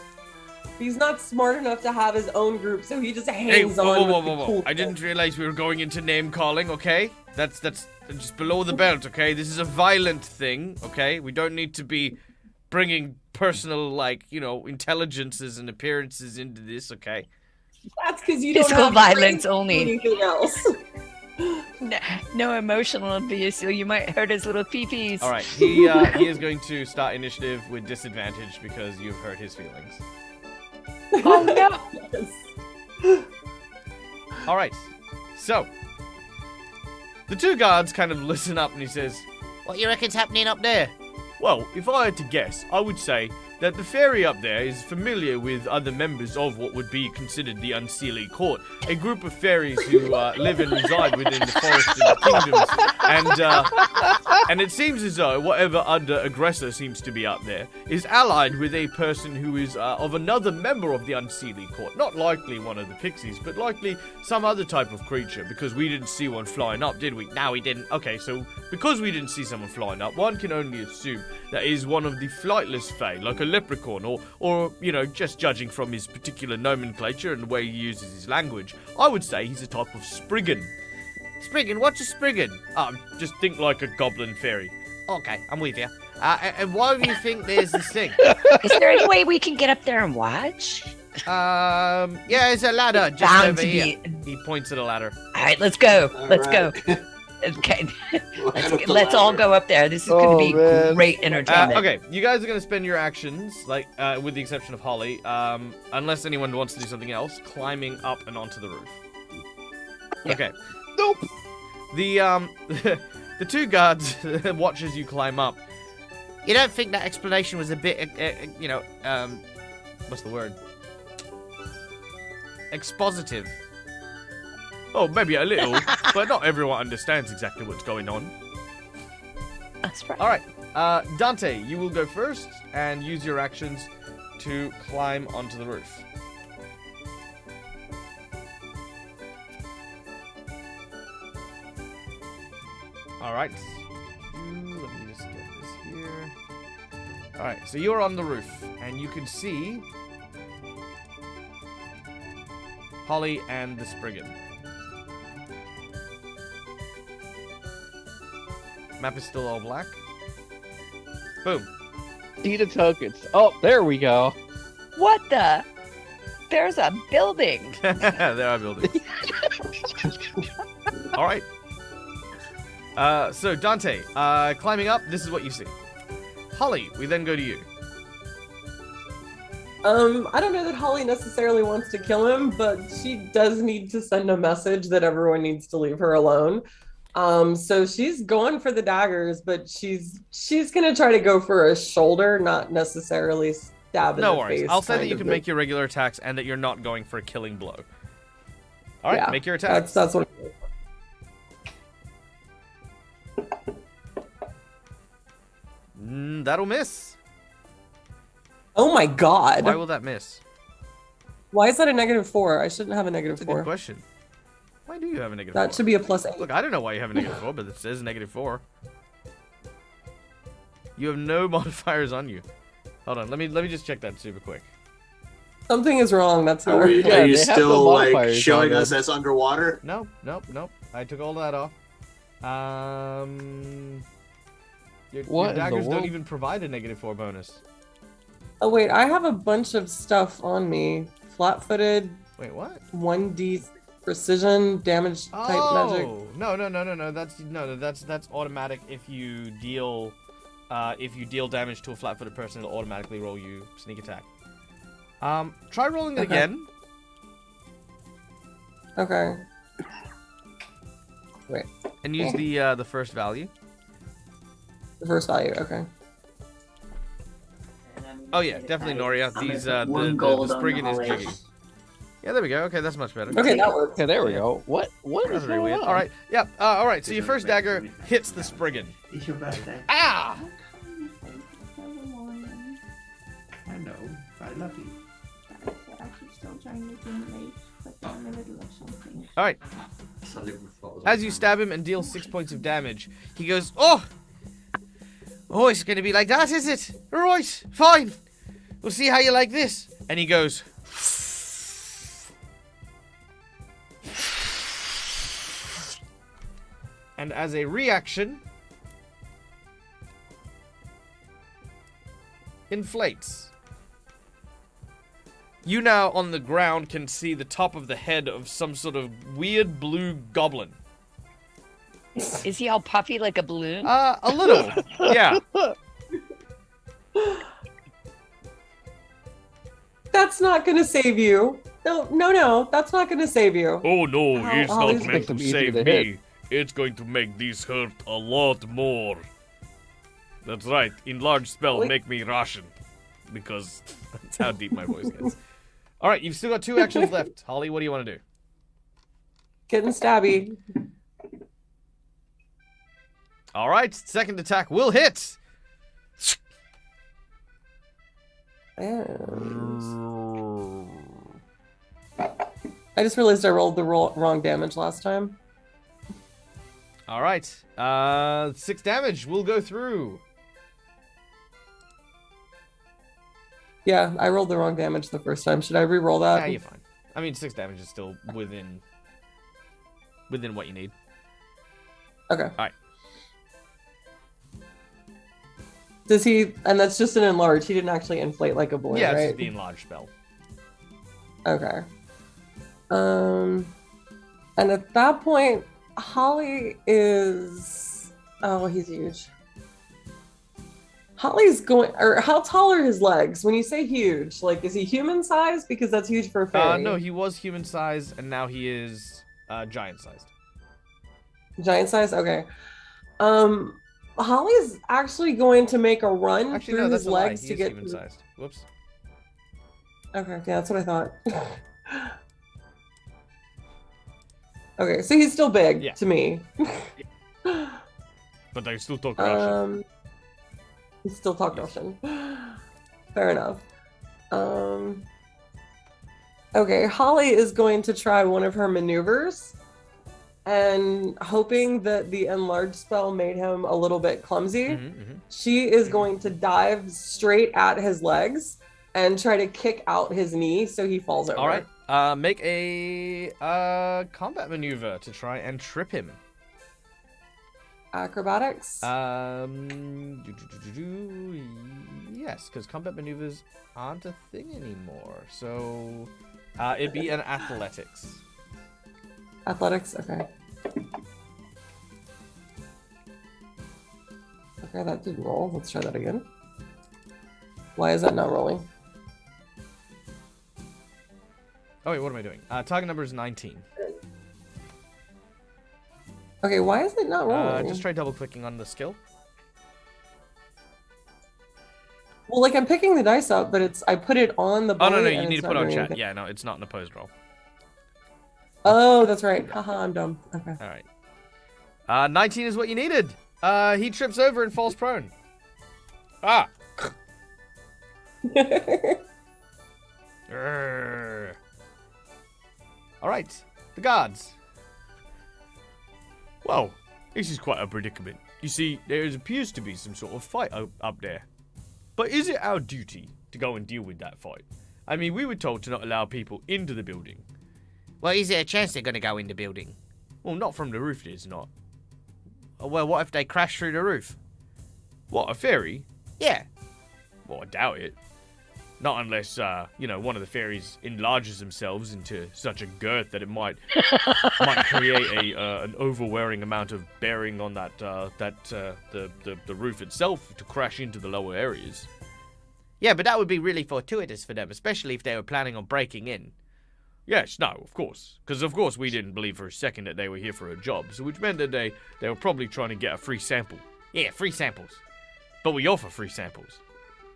Speaker 4: He's not smart enough to have his own group, so he just hangs on.
Speaker 1: Whoa. I didn't realize we were going into name calling, okay? That's just below the belt, okay? This is a violent thing, okay? We don't need to be bringing personal, like, intelligences and appearances into this, okay?
Speaker 4: That's because you don't
Speaker 6: Physical
Speaker 4: have
Speaker 6: violence
Speaker 4: brains to do
Speaker 6: only.
Speaker 4: anything else.
Speaker 6: No emotional abuse, so you might hurt his little pee-pees.
Speaker 1: All right, he is going to start initiative with disadvantage because you've hurt his feelings.
Speaker 6: Oh no!
Speaker 4: Yes.
Speaker 1: All right, so the two guards kind of listen up and he says, "What you reckon's happening up there?" Well, if I had to guess, I would say that the fairy up there is familiar with other members of what would be considered the Unseelie Court, a group of fairies who live and reside within the forest and the kingdoms. And it seems as though whatever under-aggressor seems to be up there is allied with a person who is of another member of the Unseelie Court. Not likely one of the pixies, but likely some other type of creature, because we didn't see one flying up, did we? No, we didn't. Okay, so because we didn't see someone flying up, one can only assume that is one of the flightless fae, like a leprechaun, or just judging from his particular nomenclature and the way he uses his language, I would say he's a type of spriggan. Spriggan? What's a spriggan? Just think like a goblin fairy. Okay, I'm with you. And why do you think there's this thing?
Speaker 6: Is there any way we can get up there and watch?
Speaker 1: Yeah, it's a ladder just
Speaker 6: Bound
Speaker 1: over
Speaker 6: to
Speaker 1: here.
Speaker 6: be.
Speaker 1: He points at a ladder.
Speaker 6: All right, let's go.
Speaker 3: All
Speaker 6: Let's
Speaker 3: right.
Speaker 6: go. Okay,
Speaker 3: We'll head up the
Speaker 6: let's all
Speaker 3: ladder.
Speaker 6: go up there. This is going to be
Speaker 5: man.
Speaker 6: great entertainment.
Speaker 1: Okay, you guys are going to spend your actions, with the exception of Holly, unless anyone wants to do something else, climbing up and onto the roof.
Speaker 6: Yeah.
Speaker 1: Okay.
Speaker 5: Nope.
Speaker 1: The the two guards watch as you climb up. You don't think that explanation was a bit, what's the word? Expositive. Oh, maybe a little, but not everyone understands exactly what's going on.
Speaker 6: That's right.
Speaker 1: All right, Dante, you will go first and use your actions to climb onto the roof. All right. Let me just get this here. All right, so you're on the roof, and you can see Holly and the Spriggan. Map is still all black. Boom.
Speaker 5: See the tokens. Oh, there we go.
Speaker 6: What the? There's a building.
Speaker 1: There are buildings. All right. So Dante, climbing up, this is what you see. Holly, we then go to you.
Speaker 4: I don't know that Holly necessarily wants to kill him, but she does need to send a message that everyone needs to leave her alone. So she's going for the daggers, but she's gonna try to go for a shoulder, not necessarily stab in
Speaker 1: No
Speaker 4: the
Speaker 1: worries.
Speaker 4: face.
Speaker 1: I'll say that
Speaker 4: kind
Speaker 1: you
Speaker 4: of
Speaker 1: can
Speaker 4: move.
Speaker 1: make your regular attacks and that you're not going for a killing blow. All right,
Speaker 4: Yeah,
Speaker 1: make your attacks.
Speaker 4: That's what.
Speaker 1: That'll miss.
Speaker 4: Oh my god!
Speaker 1: Why will that miss?
Speaker 4: Why is that a -4? I shouldn't have a
Speaker 1: That's a good
Speaker 4: -4.
Speaker 1: question. Why do you have a -4?
Speaker 4: That should be a +8.
Speaker 1: Look, I don't know why you have a -4, but it says -4. You have no modifiers on you. Hold on, let me just check that super quick.
Speaker 4: Something is wrong. That's not.
Speaker 3: Are you
Speaker 5: they have
Speaker 3: still
Speaker 5: no
Speaker 3: like
Speaker 5: modifiers
Speaker 3: showing
Speaker 5: on
Speaker 3: us as underwater?
Speaker 1: Nope. I took all that off. Your
Speaker 5: What in the
Speaker 1: daggers don't
Speaker 5: world?
Speaker 1: even provide a -4 bonus.
Speaker 4: Oh wait, I have a bunch of stuff on me. Flat-footed,
Speaker 1: Wait, what?
Speaker 4: 1d precision damage type magic.
Speaker 1: No. That's automatic. If you deal damage to a flat-footed person, it'll automatically roll you sneak attack. Try rolling it
Speaker 4: Okay.
Speaker 1: again.
Speaker 4: Okay. Wait,
Speaker 1: And use the first value.
Speaker 4: the first value. Okay.
Speaker 1: Oh yeah, definitely Noria. These the
Speaker 2: gold on
Speaker 1: Spriggan is
Speaker 2: Holly.
Speaker 1: jiggy. Yeah, there we go. Okay, that's much better.
Speaker 4: Okay, that works.
Speaker 5: Okay, there we go. What
Speaker 1: That's
Speaker 5: is
Speaker 1: very
Speaker 5: going
Speaker 1: weird.
Speaker 5: on?
Speaker 1: All right. Yeah. All right. So your first dagger hits the Spriggan.
Speaker 8: It's your birthday.
Speaker 1: Ah!
Speaker 8: I know. I love you.
Speaker 9: I keep still trying to be late, but I'm in the middle of something.
Speaker 1: All right. As you stab him and deal 6 points of damage, he goes, "Oh, it's going to be like that, is it? Right, fine. We'll see how you like this." And he goes, and as a reaction, inflates. You now on the ground can see the top of the head of some sort of weird blue goblin.
Speaker 6: Is he all puffy like a balloon?
Speaker 1: A little, yeah.
Speaker 4: That's not gonna save you. No. That's not gonna save you.
Speaker 7: Oh no,
Speaker 4: How-
Speaker 7: it's
Speaker 4: how
Speaker 7: not
Speaker 4: is
Speaker 7: meant
Speaker 5: it
Speaker 7: to
Speaker 5: easier
Speaker 7: save
Speaker 5: to
Speaker 7: me.
Speaker 5: hit?
Speaker 7: It's going to make this hurt a lot more. That's right. Enlarge spell
Speaker 4: Wait.
Speaker 7: make me Russian. Because
Speaker 1: That's how deep my voice gets. All right, you've still got 2 actions left. Holly, what do you want to do?
Speaker 4: Getting stabby.
Speaker 1: All right, second attack will hit.
Speaker 4: And... I just realized I rolled the wrong damage last time.
Speaker 1: All right, 6 damage will go through.
Speaker 4: Yeah, I rolled the wrong damage the first time. Should I re-roll that?
Speaker 1: Yeah, you're fine. I mean, 6 damage is still within what you need.
Speaker 4: Okay.
Speaker 1: All right.
Speaker 4: Does he? And that's just an enlarge. He didn't actually inflate like a balloon,
Speaker 1: Yeah, it's
Speaker 4: right?
Speaker 1: just the enlarged spell.
Speaker 4: Okay. And at that point, Holly is. Oh, he's huge. Holly's going. Or how tall are his legs? When you say huge, like is he human sized? Because that's huge for a fairy.
Speaker 1: No, he was human sized, and now he is giant sized.
Speaker 4: Giant size. Okay. Holly's actually going to make a run
Speaker 1: Actually,
Speaker 4: through
Speaker 1: no,
Speaker 4: his
Speaker 1: that's a lie.
Speaker 4: legs
Speaker 1: He
Speaker 4: to
Speaker 1: is
Speaker 4: get.
Speaker 1: human sized. Whoops.
Speaker 4: Okay, yeah, that's what I thought. Okay, so he's still big
Speaker 1: Yeah.
Speaker 4: to me.
Speaker 7: But I still talk Russian.
Speaker 4: He still talk Russian. Fair enough. Okay, Holly is going to try one of her maneuvers and hoping that the enlarged spell made him a little bit clumsy. She is going to dive straight at his legs and try to kick out his knee so he falls over.
Speaker 1: All right. Make a combat maneuver to try and trip him.
Speaker 4: Acrobatics?
Speaker 1: Yes, because combat maneuvers aren't a thing anymore. So, it'd be an athletics.
Speaker 4: Athletics? Okay. Okay, that didn't roll. Let's try that again. Why is that not rolling?
Speaker 1: Oh wait, what am I doing? Target number is 19.
Speaker 4: Okay, why is it not rolling?
Speaker 1: Just try double-clicking on the skill.
Speaker 4: Well, like I'm picking the dice up, but I put it on the.
Speaker 1: Oh no,
Speaker 4: bully
Speaker 1: you
Speaker 4: and
Speaker 1: need
Speaker 4: it's
Speaker 1: to put
Speaker 4: not
Speaker 1: on
Speaker 4: doing
Speaker 1: chat.
Speaker 4: anything.
Speaker 1: Yeah, no, it's not an opposed roll.
Speaker 4: Oh, that's right. Haha, I'm dumb. Okay.
Speaker 1: All right. 19 is what you needed. He trips over and falls prone. Ah. All right, the guards. Well, this is quite a predicament. You see, there appears to be some sort of fight up there. But is it our duty to go and deal with that fight? I mean, we were told to not allow people into the building. Well, is there a chance they're going to go in the building? Well, not from the roof, there's not. Well, what if they crash through the roof? What, a fairy? Yeah. Well, I doubt it. Not unless, one of the fairies enlarges themselves into such a girth that it might create an overwhelming amount of bearing on the roof itself to crash into the lower areas. Yeah, but that would be really fortuitous for them, especially if they were planning on breaking in. Yes, no, of course. Because, of course, we didn't believe for a second that they were here for a job, so which meant that they were probably trying to get a free sample. Yeah, free samples. But we offer free samples.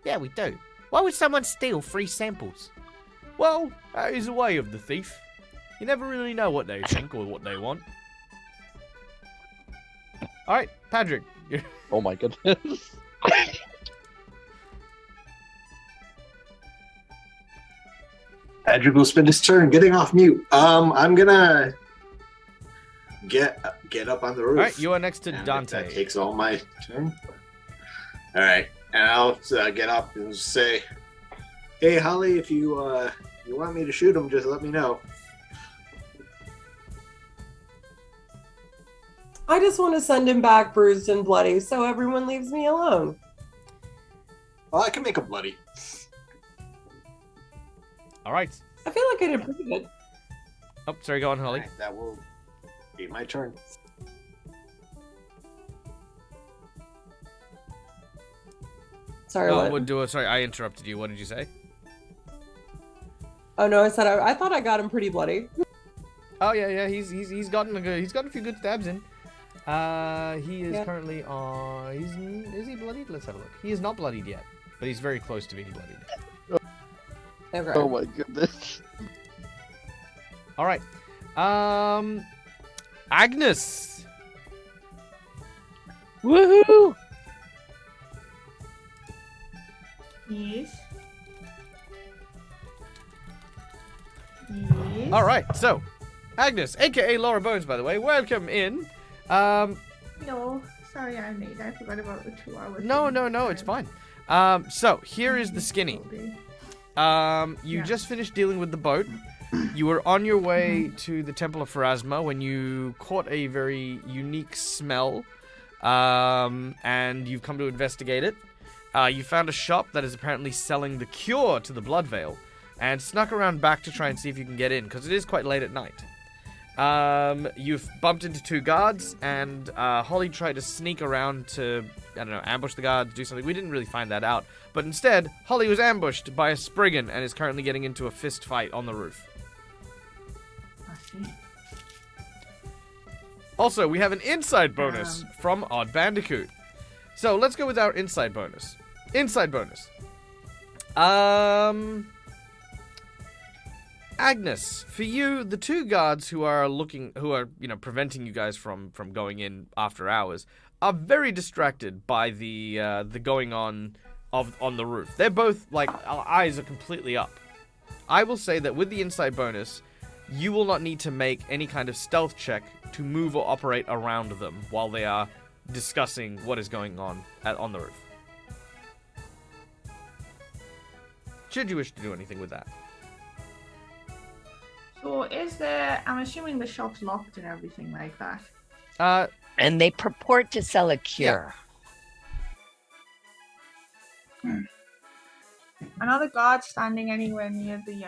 Speaker 1: Yeah, we do. Why would someone steal free samples? Well, that is a way of the thief. You never really know what they think or what they want. Alright, Patrick.
Speaker 5: Oh my goodness.
Speaker 3: Patrick will spend his turn getting off mute. I'm gonna get up on the roof.
Speaker 1: Alright, you are next to
Speaker 3: And
Speaker 1: Dante.
Speaker 3: That takes all my turn. Alright, and I'll get up and say, "Hey, Holly, if you want me to shoot him, just let me know."
Speaker 4: I just want to send him back bruised and bloody so everyone leaves me alone.
Speaker 3: Well, I can make him bloody.
Speaker 1: Alright.
Speaker 4: I feel like I did pretty good.
Speaker 1: Oh, sorry, go on, Holly.
Speaker 3: Alright, that will be my turn.
Speaker 4: Sorry, what?
Speaker 1: Sorry, I interrupted you. What did you say?
Speaker 4: Oh no, I said I thought I got him pretty bloody.
Speaker 1: Oh yeah, he's gotten a few good stabs in. He is currently on. Is he bloodied? Let's have a look. He is not bloodied yet, but he's very close to being bloodied.
Speaker 4: Okay.
Speaker 5: Oh my goodness.
Speaker 1: All right, Agnes.
Speaker 5: Woohoo!
Speaker 9: Yes.
Speaker 1: All right, so Agnes, aka Laura Bones, by the way, welcome in.
Speaker 9: No, sorry I'm late. I forgot about the 2 hours.
Speaker 1: No, it's fine. So here is the skinny. You just finished dealing with the boat. You were on your way to the Temple of Pharasma when you caught a very unique smell, and you've come to investigate it. You found a shop that is apparently selling the cure to the Blood Veil, and snuck around back to try and see if you can get in, because it is quite late at night. You've bumped into 2 guards, and Holly tried to sneak around to, ambush the guards, do something. We didn't really find that out. But instead, Holly was ambushed by a Spriggan and is currently getting into a fist fight on the roof. Also, we have an inside bonus from Odd Bandicoot. So, let's go with our inside bonus. Inside bonus. Agnes, for you, the 2 guards who are preventing you guys from going in after hours are very distracted by the going on the roof. They're both, our eyes are completely up. I will say that with the inside bonus, you will not need to make any kind of stealth check to move or operate around them while they are discussing what is going on on the roof. Should you wish to do anything with that?
Speaker 9: So I'm assuming the shop's locked and everything like that.
Speaker 6: And they purport to sell a cure.
Speaker 9: Yeah. Are the guards standing anywhere near the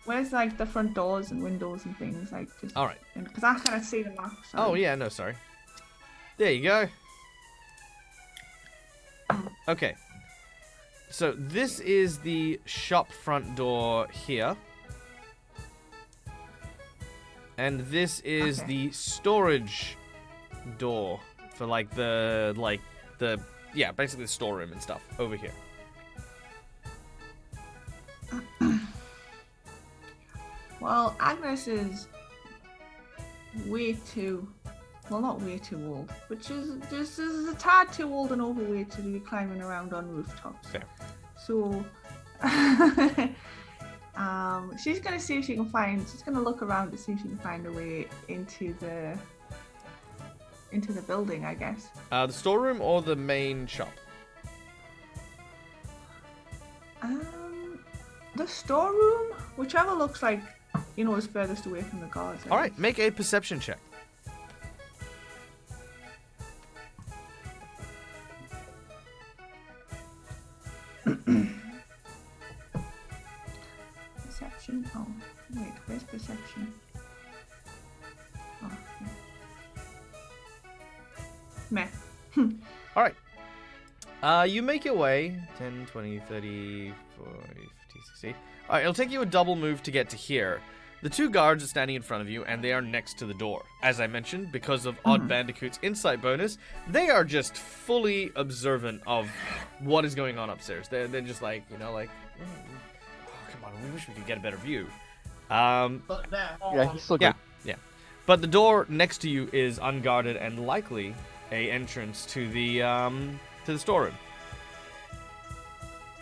Speaker 9: where's the front doors and windows and things just?
Speaker 1: All right.
Speaker 9: Because I can't see them now.
Speaker 1: Oh yeah, no, sorry. There you go. Okay. So this is the shop front door here. And this is the storage door for basically the storeroom and stuff over here.
Speaker 9: Well, Agnes is not way too old, but she's a tad too old and overweight to be climbing around on rooftops.
Speaker 1: Fair.
Speaker 9: So, she's gonna see if she can find. She's gonna look around to see if she can find a way into the building, I guess.
Speaker 1: The storeroom or the main shop?
Speaker 9: The storeroom, whichever looks like, is furthest away from the guards.
Speaker 1: All right, make a perception check.
Speaker 9: Perception. Oh, wait, where's perception? Oh, yeah. Meh.
Speaker 1: All right. You make your way 10, 20, 30, 40, 50, 60. All right, it'll take you a double move to get to here. The two guards are standing in front of you, and they are next to the door. As I mentioned, because of Odd Bandicoot's insight bonus, they are just fully observant of what is going on upstairs. They're just like, oh, come on, we wish we could get a better view.
Speaker 5: Yeah, he's still good.
Speaker 1: Yeah. But the door next to you is unguarded and likely a entrance to the storeroom.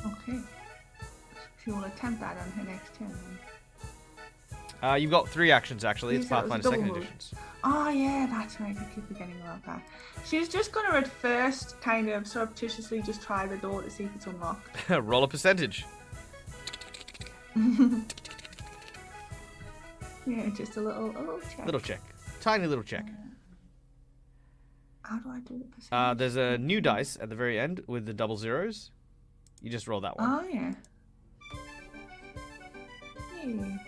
Speaker 9: Okay. She will attempt that on her next turn.
Speaker 1: You've got 3 actions, actually. It's Pathfinder 2nd editions.
Speaker 9: Oh, yeah, that's right. I keep forgetting about that. She's just going to, at first, kind of surreptitiously just try the door to see if it's unlocked.
Speaker 1: Roll a percentage.
Speaker 9: Yeah, just a little check.
Speaker 1: Little check. Tiny little check.
Speaker 9: How do I do the percentage?
Speaker 1: There's a new dice at the very end with the double zeros. You just roll that one.
Speaker 9: Oh, yeah. Hey.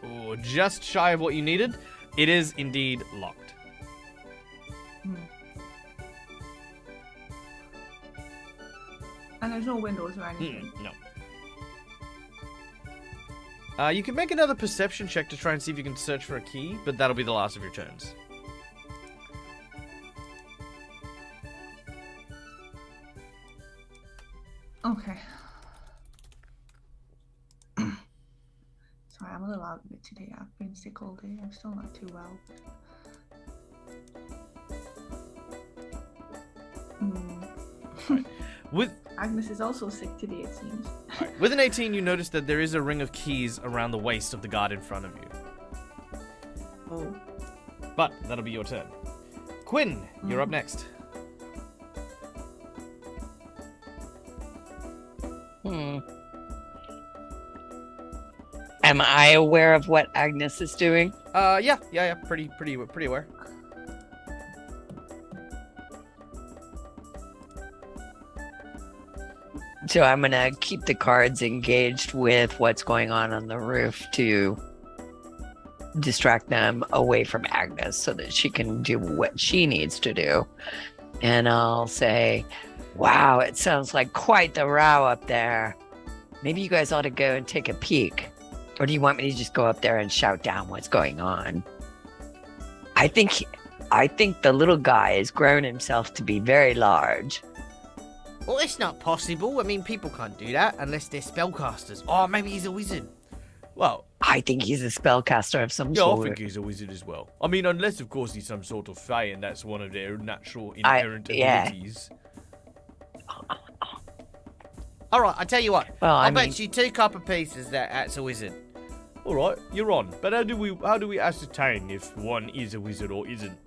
Speaker 1: Ooh, just shy of what you needed. It is indeed locked.
Speaker 9: And there's no windows or anything?
Speaker 1: No. You can make another perception check to try and see if you can search for a key, but that'll be the last of your turns.
Speaker 9: Okay. Sorry, I'm a little out of it today. I've been sick all day. I'm still not too well.
Speaker 1: With
Speaker 9: Agnes is also sick today, it seems.
Speaker 1: right. With an 18, you notice that there is a ring of keys around the waist of the guard in front of you.
Speaker 9: Oh.
Speaker 1: But that'll be your turn. Quinn, you're up next.
Speaker 6: Am I aware of what Agnes is doing?
Speaker 1: Yeah. Pretty aware.
Speaker 6: So I'm gonna keep the cards engaged with what's going on the roof to distract them away from Agnes so that she can do what she needs to do. And I'll say, wow, it sounds like quite the row up there. Maybe you guys ought to go and take a peek. Or do you want me to just go up there and shout down what's going on? I think the little guy has grown himself to be very large.
Speaker 1: Well, it's not possible. I mean, people can't do that unless they're spellcasters. Or maybe he's a wizard. Well,
Speaker 6: I think he's a spellcaster of some
Speaker 1: yeah,
Speaker 6: sort.
Speaker 1: I think he's a wizard as well. I mean, unless, of course, he's some sort of fae and that's one of their natural inherent abilities. All right, I tell you what.
Speaker 6: Well,
Speaker 1: I'll bet you 2 copper pieces that's a wizard. All right, you're on. But how do we ascertain if one is a wizard or isn't?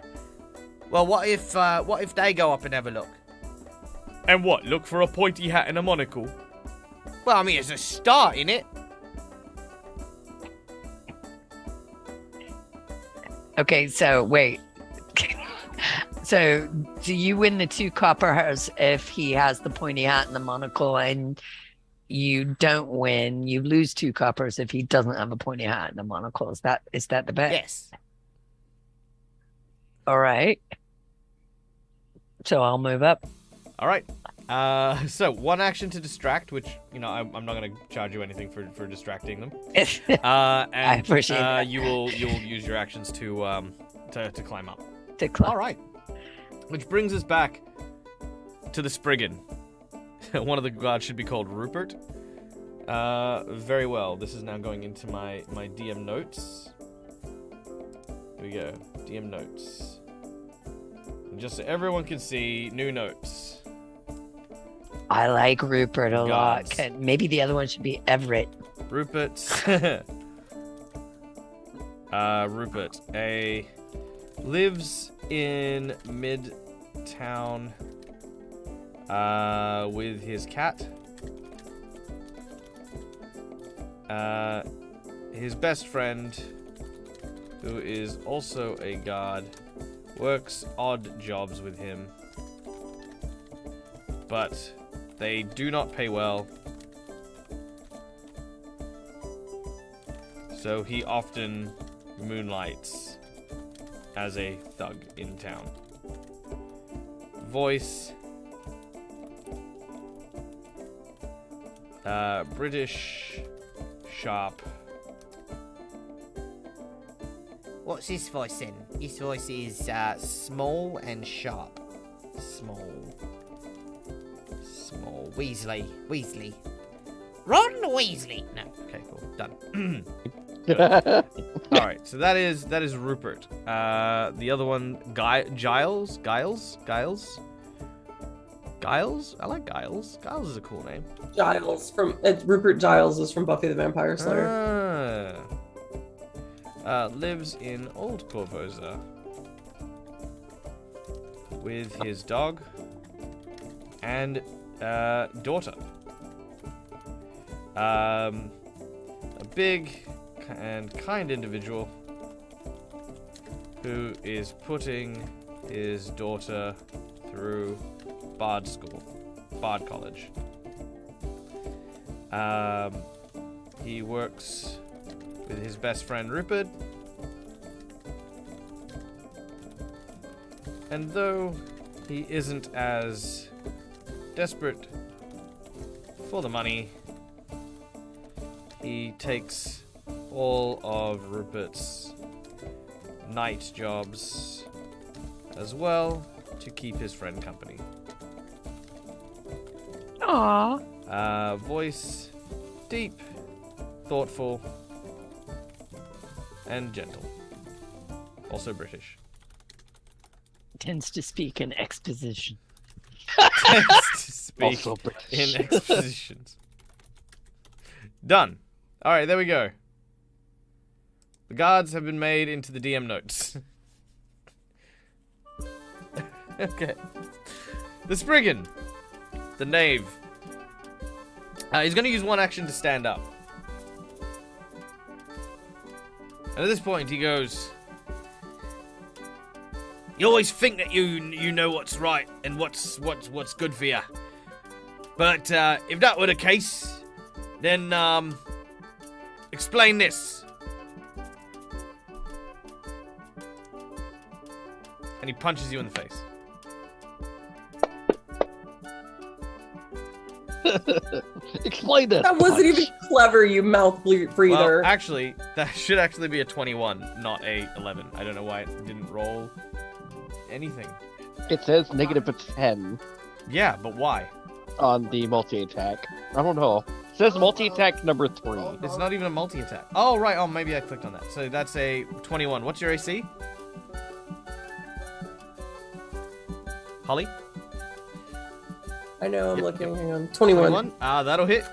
Speaker 1: Well, what if they go up and have a look? And what? Look for a pointy hat and a monocle? Well, I mean, it's a start, innit?
Speaker 6: Okay, so wait. So do you win the 2 coppers if he has the pointy hat and the monocle, and you don't win, you lose 2 coppers if he doesn't have a pointy hat and a monocle? Is that the bet?
Speaker 1: Yes.
Speaker 6: All right. So I'll move up.
Speaker 1: All right. So one action to distract, which I'm not going to charge you anything for distracting them.
Speaker 6: I
Speaker 1: And
Speaker 6: appreciate that.
Speaker 1: you'll use your actions to climb up.
Speaker 6: To climb.
Speaker 1: All right. Which brings us back to the Spriggan. One of the gods should be called Rupert. Very well. This is now going into my DM notes. Here we go. DM notes. And just so everyone can see, new notes.
Speaker 6: I like Rupert a lot.
Speaker 1: Gods.
Speaker 6: Maybe the other one should be Everett.
Speaker 1: Rupert. Rupert. Lives in Midtown with his cat. His best friend, who is also a god, works odd jobs with him, but they do not pay well, so he often moonlights as a thug in town. Voice, British, sharp.
Speaker 10: What's his voice in? His voice is small and sharp. Small. Weasley. Ron Weasley. No.
Speaker 1: Okay, cool. Done. Alright, so that is Rupert. The other one, Giles? I like Giles. Giles is a cool name.
Speaker 4: Rupert Giles is from Buffy the Vampire Slayer.
Speaker 1: Lives in Old Korvosa with his dog and daughter. A big and kind individual who is putting his daughter through Bard College. He works with his best friend Rupert, and though he isn't as desperate for the money, he takes all of Rupert's night jobs as well to keep his friend company.
Speaker 6: Aww.
Speaker 1: Voice, deep, thoughtful, and gentle. Also British.
Speaker 6: Tends to speak in exposition.
Speaker 1: Tends to speak
Speaker 5: Also British.
Speaker 1: in expositions. Done. Alright, there we go. The guards have been made into the DM notes. Okay. The Spriggan. The Knave. He's going to use one action to stand up. And at this point, he goes, "You always think that you know what's right and what's good for you. But if that were the case, then explain this." And he punches you in the face.
Speaker 5: Explain this.
Speaker 4: That wasn't even clever, you mouth breather.
Speaker 1: Well, actually, that should actually be a 21, not a 11. I don't know why it didn't roll anything.
Speaker 5: It says negative 10
Speaker 1: Yeah, but why?
Speaker 5: on the multi-attack. I don't know. It says multi-attack number 3.
Speaker 1: It's not even a multi-attack. Oh, right. Oh, maybe I clicked on that. So that's a 21. What's your AC? Holly?
Speaker 4: I know, I'm
Speaker 1: Yep,
Speaker 4: looking. Hang on. 21.
Speaker 1: That'll hit.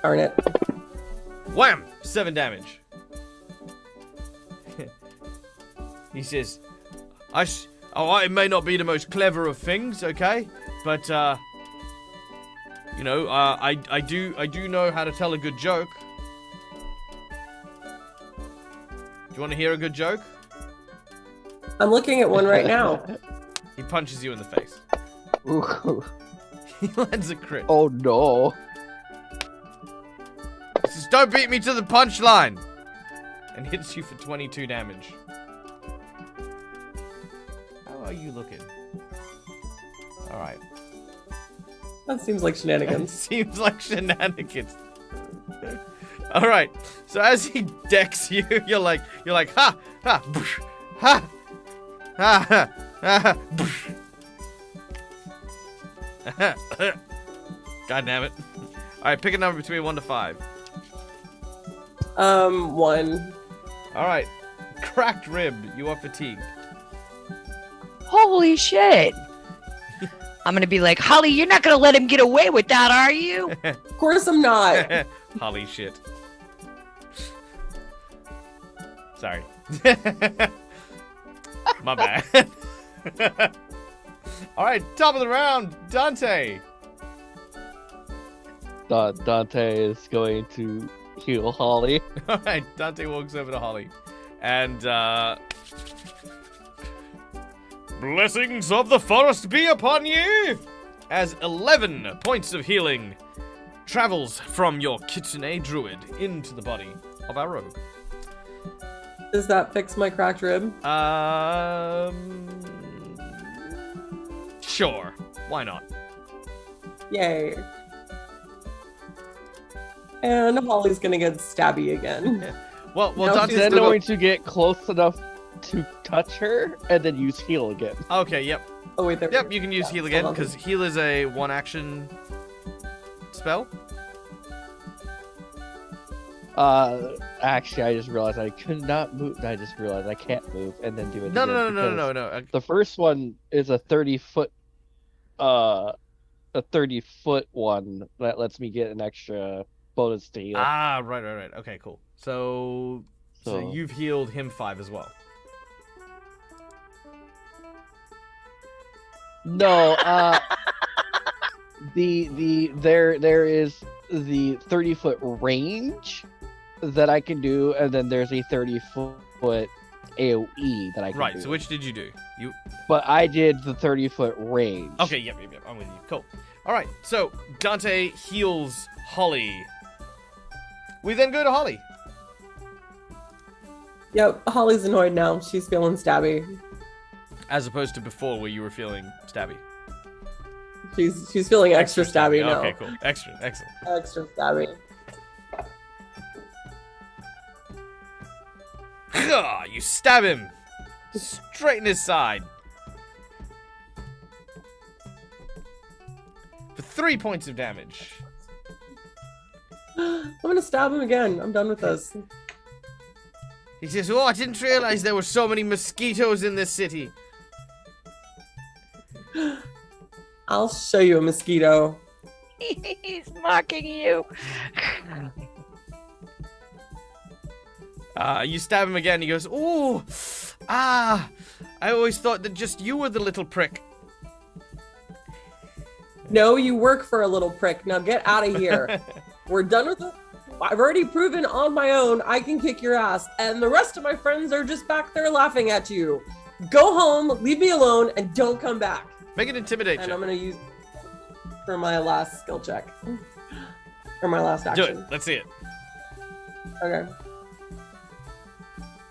Speaker 4: Darn it.
Speaker 1: Wham! 7 damage. He says, it may not be the most clever of things, okay? But, I do know how to tell a good joke. Do you want to hear a good joke?
Speaker 4: I'm looking at one right now.
Speaker 1: He punches you in the face.
Speaker 5: Ooh.
Speaker 1: He lands a crit.
Speaker 5: Oh no.
Speaker 1: He says, "Don't beat me to the punchline!" And hits you for 22 damage. How are you looking? Alright.
Speaker 4: That seems like shenanigans.
Speaker 1: Seems like shenanigans. All right. So as he decks you, you're like ha ha boosh, ha ha ha ha boosh. God damn it! All right, pick a number between 1 to 5.
Speaker 4: 1.
Speaker 1: All right, cracked rib. You are fatigued.
Speaker 6: Holy shit! I'm gonna be like, Holly, you're not gonna let him get away with that, are you?
Speaker 4: Of course I'm not.
Speaker 1: Holly shit. Sorry. My bad. All right, top of the round, Dante.
Speaker 5: Dante is going to heal Holly.
Speaker 1: All right, Dante walks over to Holly, and blessings of the forest be upon you, as 11 points of healing travels from your kitsune druid into the body of our rogue.
Speaker 4: Does that fix my cracked rib?
Speaker 1: Sure. Why not?
Speaker 4: Yay. And Holly's gonna get stabby again.
Speaker 1: Well,
Speaker 4: No,
Speaker 1: Dante's
Speaker 5: Then
Speaker 1: still
Speaker 5: going to get close enough to touch her and then use heal again.
Speaker 1: Okay, yep.
Speaker 4: Oh wait, there.
Speaker 1: Yep, you can use
Speaker 4: Yeah,
Speaker 1: heal
Speaker 4: hold
Speaker 1: again,
Speaker 4: on.
Speaker 1: because heal is a one-action spell.
Speaker 5: Actually, I just realized I could not move. I just realized I can't move and then do it.
Speaker 1: No,
Speaker 5: again because
Speaker 1: no.
Speaker 5: The first one is a 30-foot, a 30-foot one that lets me get an extra bonus to heal.
Speaker 1: Ah, right. Okay, cool. So
Speaker 5: So-
Speaker 1: you've healed him 5 as well.
Speaker 5: No, there is the 30-foot range that I can do, and then there's a 30-foot AOE that I can do.
Speaker 1: Right. So which did you do?
Speaker 5: But I did the 30-foot range.
Speaker 1: Okay. Yep. I'm with you. Cool. All right. So Dante heals Holly. We then go to Holly.
Speaker 4: Yep, Holly's annoyed now. She's feeling stabby.
Speaker 1: As opposed to before, where you were feeling stabby.
Speaker 4: She's feeling extra stabby now.
Speaker 1: Okay, cool. Excellent.
Speaker 4: Extra stabby.
Speaker 1: You stab him straight in his side for 3 points of damage.
Speaker 4: I'm gonna stab him again. I'm done with this.
Speaker 1: He says, "Oh, I didn't realize there were so many mosquitoes in this city."
Speaker 4: I'll show you a mosquito.
Speaker 6: He's mocking you.
Speaker 1: You stab him again. He goes, "Ooh, I always thought that just you were the little prick."
Speaker 4: No, you work for a little prick. Now get out of here. We're done with it. I've already proven on my own I can kick your ass, and the rest of my friends are just back there laughing at you. Go home, leave me alone, and don't come back.
Speaker 1: Make an intimidate
Speaker 4: And
Speaker 1: check.
Speaker 4: I'm gonna use for my last skill check. Or my last
Speaker 1: Do
Speaker 4: action.
Speaker 1: it. Let's see it.
Speaker 4: Okay.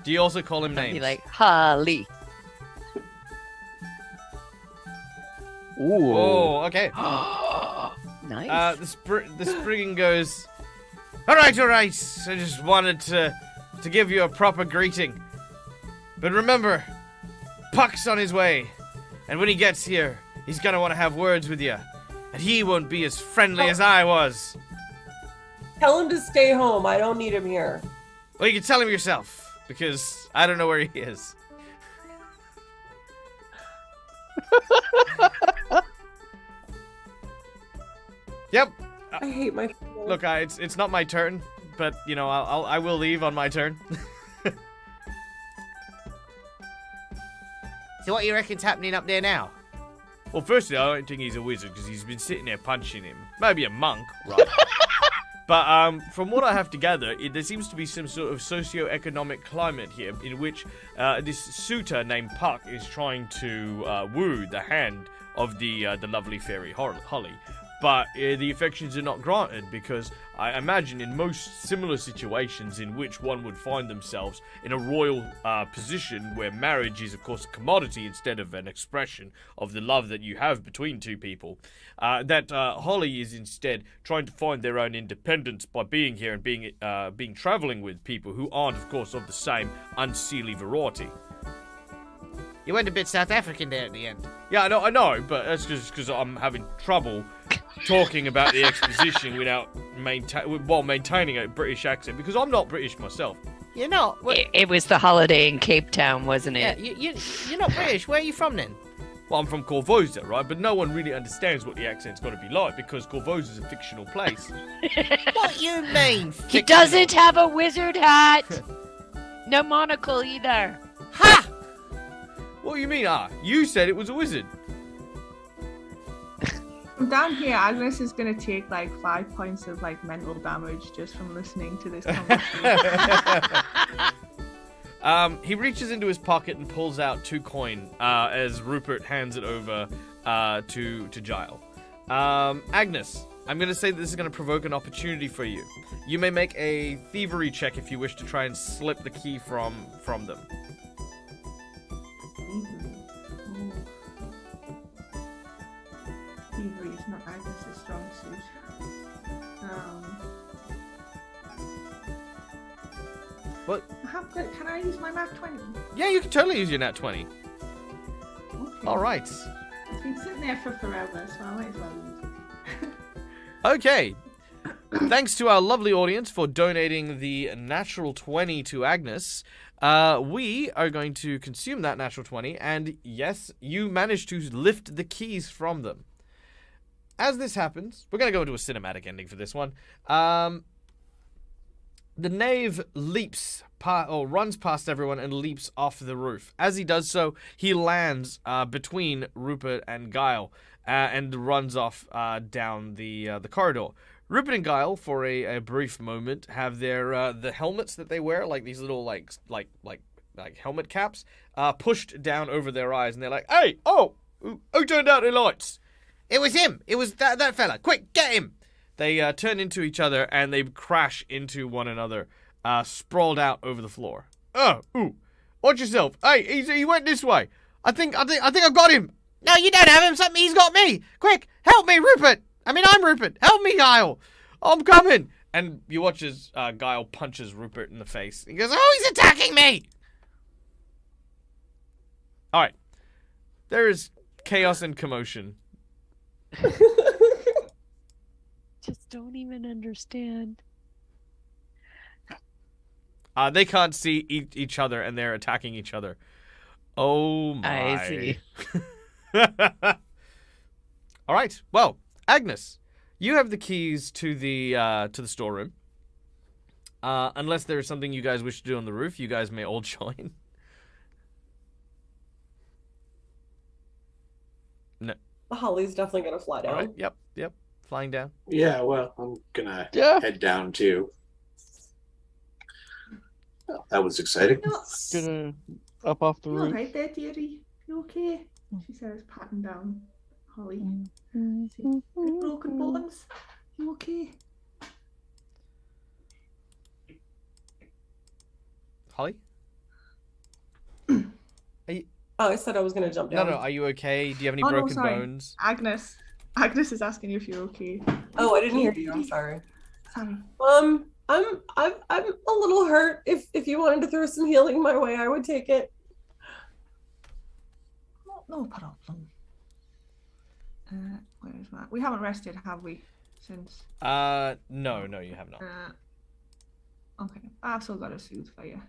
Speaker 1: Do you also call him
Speaker 6: Be
Speaker 1: names?
Speaker 6: like, Holly.
Speaker 5: Ooh.
Speaker 1: Oh, okay.
Speaker 6: Nice.
Speaker 1: The spring goes, all right. I just wanted to give you a proper greeting. But remember, Puck's on his way. And when he gets here, he's gonna want to have words with you. And he won't be as friendly as I was.
Speaker 4: Tell him to stay home. I don't need him here.
Speaker 1: Well, you can tell him yourself, because I don't know where he is. Yep.
Speaker 4: I hate my
Speaker 1: Look, it's not my turn, but you know I will leave on my turn.
Speaker 10: So what do you reckon's happening up there now?
Speaker 1: Well, firstly, I don't think he's a wizard because he's been sitting there punching him. Maybe a monk, right? But from what I have to gather, there seems to be some sort of socio-economic climate here in which this suitor named Puck is trying to woo the hand of the lovely fairy Holly.
Speaker 7: but the affections are not granted because I imagine in most similar situations in which one would find themselves in a royal position where marriage is, of course, a commodity instead of an expression of the love that you have between two people, that Holly is instead trying to find their own independence by being here and being traveling with people who aren't, of course, of the same unseelie variety.
Speaker 10: You went a bit South African there at the end.
Speaker 7: Yeah, I know, but that's just because I'm having trouble talking about the exposition without maintaining a British accent, because I'm not British myself.
Speaker 10: You're not?
Speaker 6: It was the holiday in Cape Town, wasn't it?
Speaker 10: Yeah, you're not British. Where are you from then?
Speaker 7: Well, I'm from Korvosa, right? But no one really understands what the accent's got to be like, because Korvosa is a fictional place.
Speaker 10: What you mean?
Speaker 6: He doesn't have a wizard hat. No monocle either.
Speaker 10: Ha!
Speaker 7: What do you mean, You said it was a wizard.
Speaker 9: From down here, Agnes is going to take like 5 points of like mental damage just from listening to this conversation.
Speaker 7: He reaches into his pocket and pulls out 2 coin as Rupert hands it over to Giles. Agnes, I'm going to say that this is going to provoke an opportunity for you. You may make a thievery check if you wish to try and slip the key from them.
Speaker 9: Thievery is not Agnes' strong suit.
Speaker 7: What?
Speaker 9: Can I use my nat 20?
Speaker 7: Yeah, you can totally use your nat 20.
Speaker 9: Okay.
Speaker 7: All right.
Speaker 9: It's been sitting there for forever, so I might as well use it.
Speaker 7: Okay. Thanks to our lovely audience for donating the natural 20 to Agnes. We are going to consume that natural 20, and yes, you managed to lift the keys from them. As this happens, we're going to go into a cinematic ending for this one. The knave runs past everyone and leaps off the roof. As he does so, he lands between Rupert and Giles and runs off down the corridor. Rupert and Giles, for a brief moment, have their the helmets that they wear, like these little like helmet caps, pushed down over their eyes, and they're like, "Hey, who turned out the lights?"
Speaker 10: It was him. It was that fella. Quick, get him.
Speaker 7: They turn into each other and they crash into one another, sprawled out over the floor. Watch yourself. Hey, he went this way. I think I've got him.
Speaker 10: No, you don't have him. He's got me. Quick, help me, Rupert. I'm Rupert. Help me, Giles.
Speaker 7: I'm coming. And you watch as Giles punches Rupert in the face.
Speaker 10: He goes, "Oh, he's attacking me."
Speaker 7: All right. There is chaos and commotion.
Speaker 6: Just don't even understand.
Speaker 7: They can't see each other, and they're attacking each other. Oh my!
Speaker 6: I see.
Speaker 7: All right. Well, Agnes, you have the keys to the storeroom. Unless there is something you guys wish to do on the roof, you guys may all join. No.
Speaker 4: Holly's definitely gonna fly down.
Speaker 7: All right. Yep. Flying down.
Speaker 3: Yeah, well, I'm gonna head down too. Oh, that was exciting.
Speaker 5: Gonna up off the
Speaker 9: You
Speaker 5: roof.
Speaker 9: alright there, dearie? You okay? She says, patting down Holly. See, broken bones. You okay?
Speaker 7: Holly?
Speaker 4: Oh, I said I was gonna jump down.
Speaker 7: No. Are you okay? Do you have any
Speaker 9: No,
Speaker 7: broken
Speaker 9: sorry.
Speaker 7: bones?
Speaker 9: Agnes is asking you if you're okay.
Speaker 4: Oh, I didn't hear you. I'm sorry.
Speaker 9: Sorry.
Speaker 4: I'm a little hurt. If you wanted to throw some healing my way, I would take it.
Speaker 9: No problem. Where is that? We haven't rested, have we? Since.
Speaker 7: No, you have not.
Speaker 9: Okay, I've still got a soothe for you.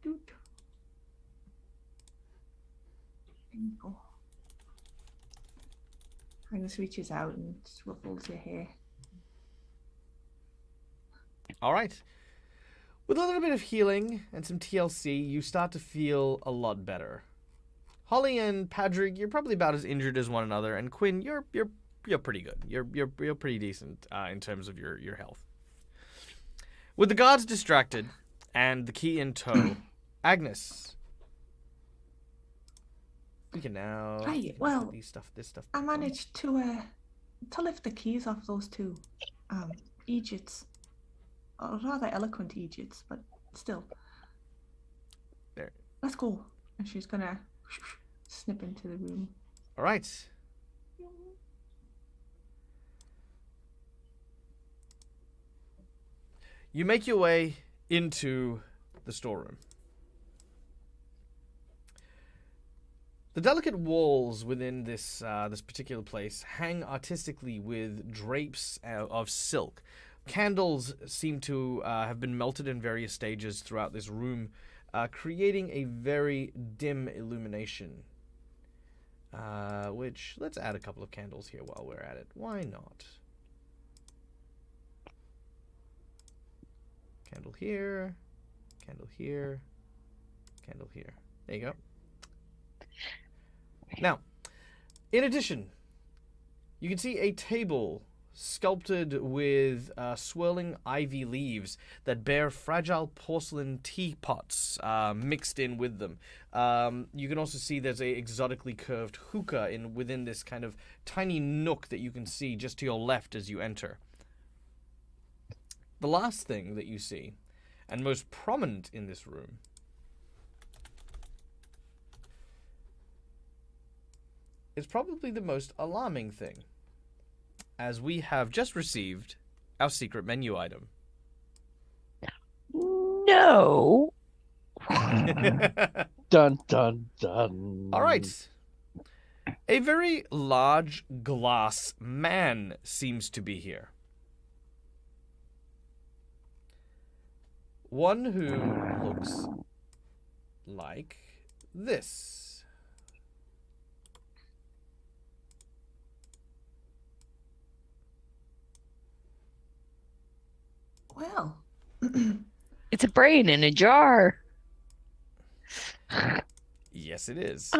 Speaker 9: Doot. There you go. Agnes reaches out and ruffles your hair.
Speaker 7: All right. With a little bit of healing and some TLC, you start to feel a lot better. Holly and Padraig, you're probably about as injured as one another, and Quinn, you're pretty good. You're pretty decent in terms of your health. With the guards distracted and the key in tow, Agnes, we can now
Speaker 9: Right, well,
Speaker 7: this stuff.
Speaker 9: I managed to to lift the keys off those two Egypts. Or rather eloquent Egypts, but still.
Speaker 1: There.
Speaker 9: Let's go. And she's gonna snip into the room.
Speaker 1: All right. You make your way into the storeroom. The delicate walls within this particular place hang artistically with drapes of silk. Candles seem to have been melted in various stages throughout this room, creating a very dim illumination. Which, let's add a couple of candles here while we're at it. Why not? Candle here, candle here, candle here. There you go. Now, in addition, you can see a table sculpted with swirling ivy leaves that bear fragile porcelain teapots mixed in with them. You can also see there's a exotically curved hookah within this kind of tiny nook that you can see just to your left as you enter. The last thing that you see, and most prominent in this room, is probably the most alarming thing, as we have just received our secret menu item.
Speaker 6: No.
Speaker 5: Dun, dun, dun.
Speaker 1: All right. A very large glass man seems to be here. One who looks like this.
Speaker 9: Well.
Speaker 6: It's a brain in a jar.
Speaker 1: Yes, it is.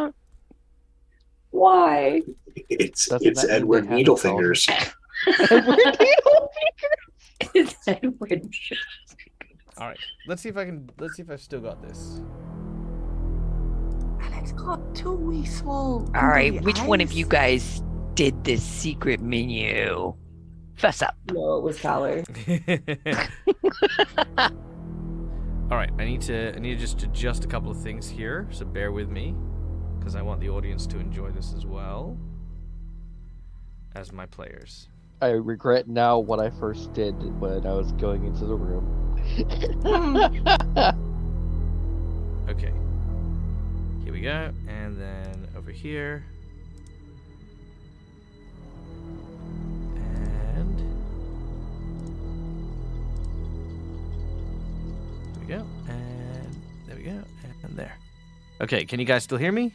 Speaker 6: Why?
Speaker 3: It's
Speaker 5: Doesn't that mean
Speaker 3: Edward
Speaker 5: they have
Speaker 3: Needlefingers.
Speaker 6: Edward Needlefingers. It's Edward.
Speaker 1: All right. Let's see if I've still got this.
Speaker 9: And it's got two wee small.
Speaker 6: All right,
Speaker 9: googly
Speaker 6: which one of
Speaker 9: eyes.
Speaker 6: you guys did this secret menu? Fess up.
Speaker 4: No, it was Callie.
Speaker 1: All right. I need to just adjust a couple of things here, so bear with me, because I want the audience to enjoy this as well as my players.
Speaker 5: I regret now what I first did when I was going into the room.
Speaker 1: Okay. Here we go. And then over here. And there we go. And there we go. And there. Okay, can you guys still hear me?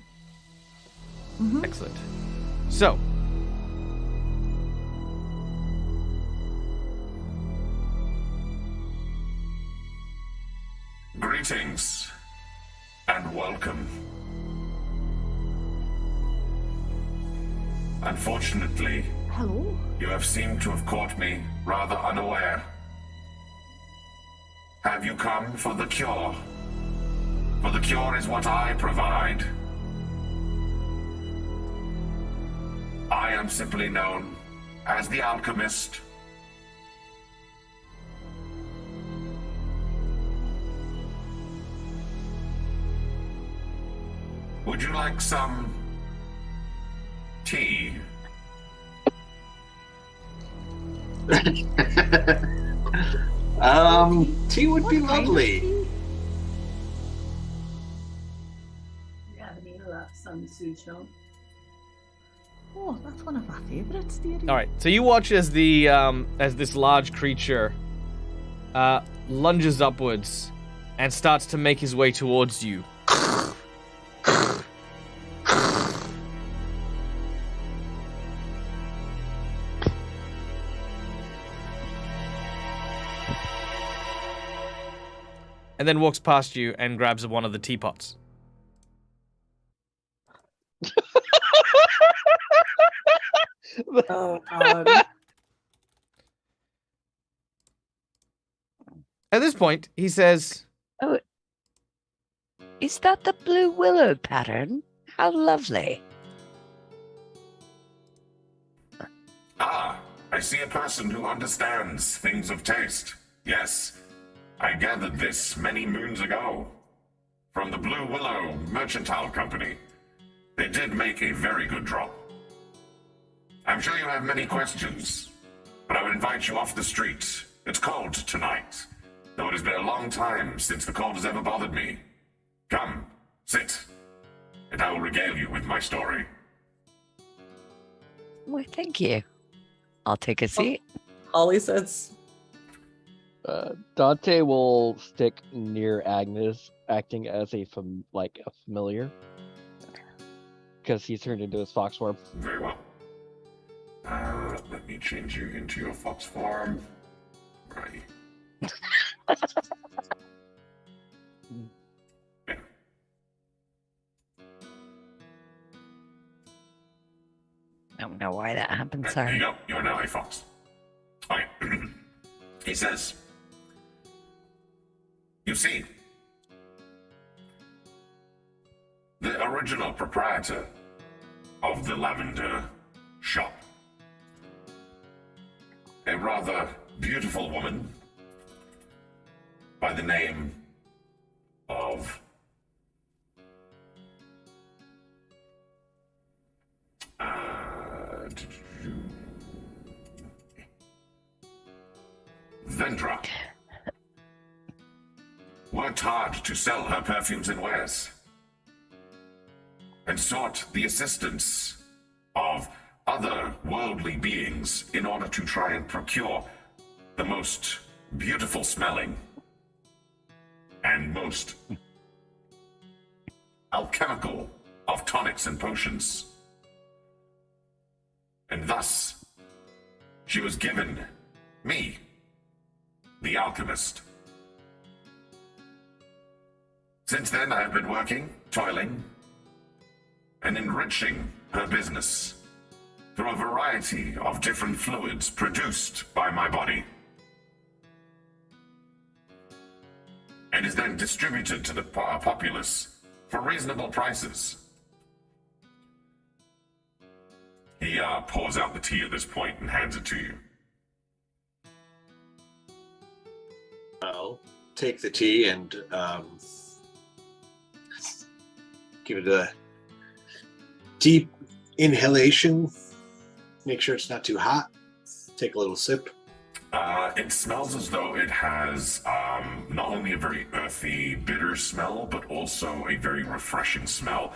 Speaker 9: Mhm.
Speaker 1: Excellent. So,
Speaker 11: greetings and welcome. Unfortunately,
Speaker 9: Hello?
Speaker 11: you have seemed to have caught me rather unaware. Have you come for the cure? For the cure is what I provide. I am simply known as the Alchemist. Would you like some tea?
Speaker 3: Tea would be lovely.
Speaker 9: Oh, that's one of my favourites, dearie.
Speaker 1: all right. So you watch as this large creature lunges upwards and starts to make his way towards you. And then walks past you and grabs one of the teapots.
Speaker 4: Oh, God.
Speaker 1: At this point, he says,
Speaker 6: Oh, is that the blue willow pattern? How lovely.
Speaker 11: Ah, I see a person who understands things of taste. Yes, I gathered this many moons ago from the Blue Willow Mercantile Company. They did make a very good drop. I'm sure you have many questions, but I would invite you off the street. It's cold tonight, though it has been a long time since the cold has ever bothered me. Come, sit, and I will regale you with my story.
Speaker 6: Well, thank you. I'll take a seat.
Speaker 4: Holly sits.
Speaker 5: Dante will stick near Agnes, acting as a familiar, because he's turned into his fox form.
Speaker 11: Very well. Let me change you into your fox form. Right. Yeah.
Speaker 6: I don't know why that happened.
Speaker 11: There
Speaker 6: Sorry.
Speaker 11: you go. You are now a fox. Okay. He says, you see, the original proprietor of the lavender shop, a rather beautiful woman by the name of Vendra, worked hard to sell her perfumes and wares, and sought the assistance of other worldly beings in order to try and procure the most beautiful smelling and most alchemical of tonics and potions. And thus, she was given me, the alchemist. Since then, I have been working, toiling, and enriching her business through a variety of different fluids produced by my body, and is then distributed to the populace for reasonable prices. He pours out the tea at this point and hands it to you.
Speaker 3: I'll take the tea and give it a deep inhalation. Make sure it's not too hot. Take a little sip.
Speaker 11: It smells as though it has not only a very earthy, bitter smell, but also a very refreshing smell.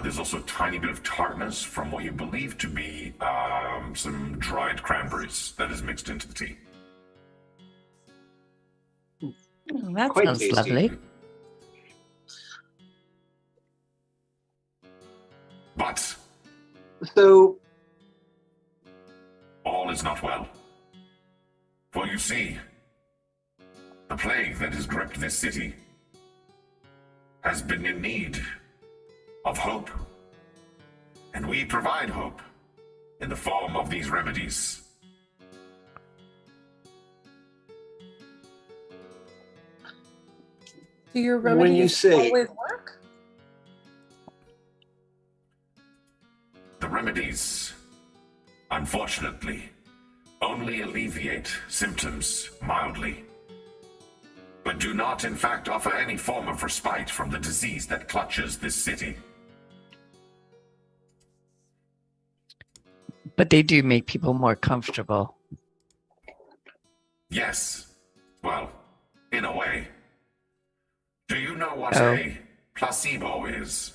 Speaker 11: There's also a tiny bit of tartness from what you believe to be some dried cranberries that is mixed into the tea.
Speaker 6: Oh, that
Speaker 3: Quite
Speaker 6: sounds
Speaker 3: tasty.
Speaker 6: lovely.
Speaker 11: But
Speaker 3: So,
Speaker 11: all is not well. For you see, the plague that has gripped this city has been in need of hope. And we provide hope in the form of these remedies.
Speaker 4: Do your
Speaker 3: When
Speaker 4: remedies
Speaker 3: you say-
Speaker 4: always work?
Speaker 11: The remedies, unfortunately, only alleviate symptoms mildly, but do not in fact offer any form of respite from the disease that clutches this city.
Speaker 6: But they do make people more comfortable.
Speaker 11: Yes, well, in a way. Do you know what
Speaker 6: Oh.
Speaker 11: a placebo is?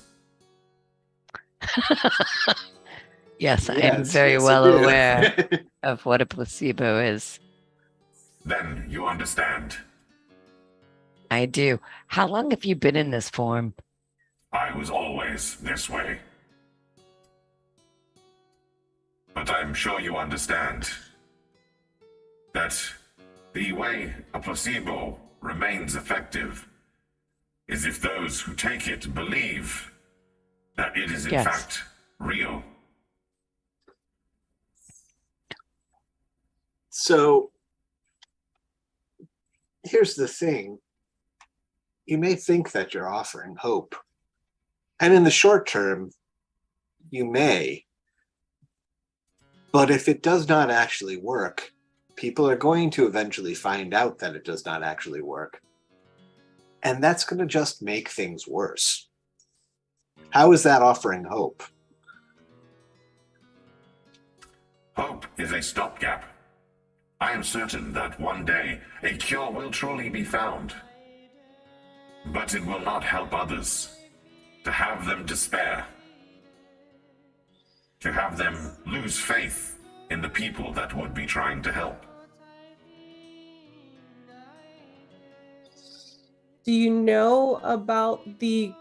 Speaker 6: Yes, I am
Speaker 3: yes,
Speaker 6: very
Speaker 3: yes, I
Speaker 6: well
Speaker 3: do.
Speaker 6: aware of what a placebo is.
Speaker 11: Then you understand.
Speaker 6: I do. How long have you been in this form?
Speaker 11: I was always this way. But I'm sure you understand that the way a placebo remains effective is if those who take it believe that it is in
Speaker 6: Yes.
Speaker 11: fact real.
Speaker 3: So, here's the thing. You may think that you're offering hope. And in the short term, you may. But if it does not actually work, people are going to eventually find out that it does not actually work. And that's going to just make things worse. How is that offering hope?
Speaker 11: Hope is a stopgap. I am certain that one day a cure will truly be found. But it will not help others. To have them despair. To have them lose faith in the people that would be trying to help.
Speaker 4: Do you know about the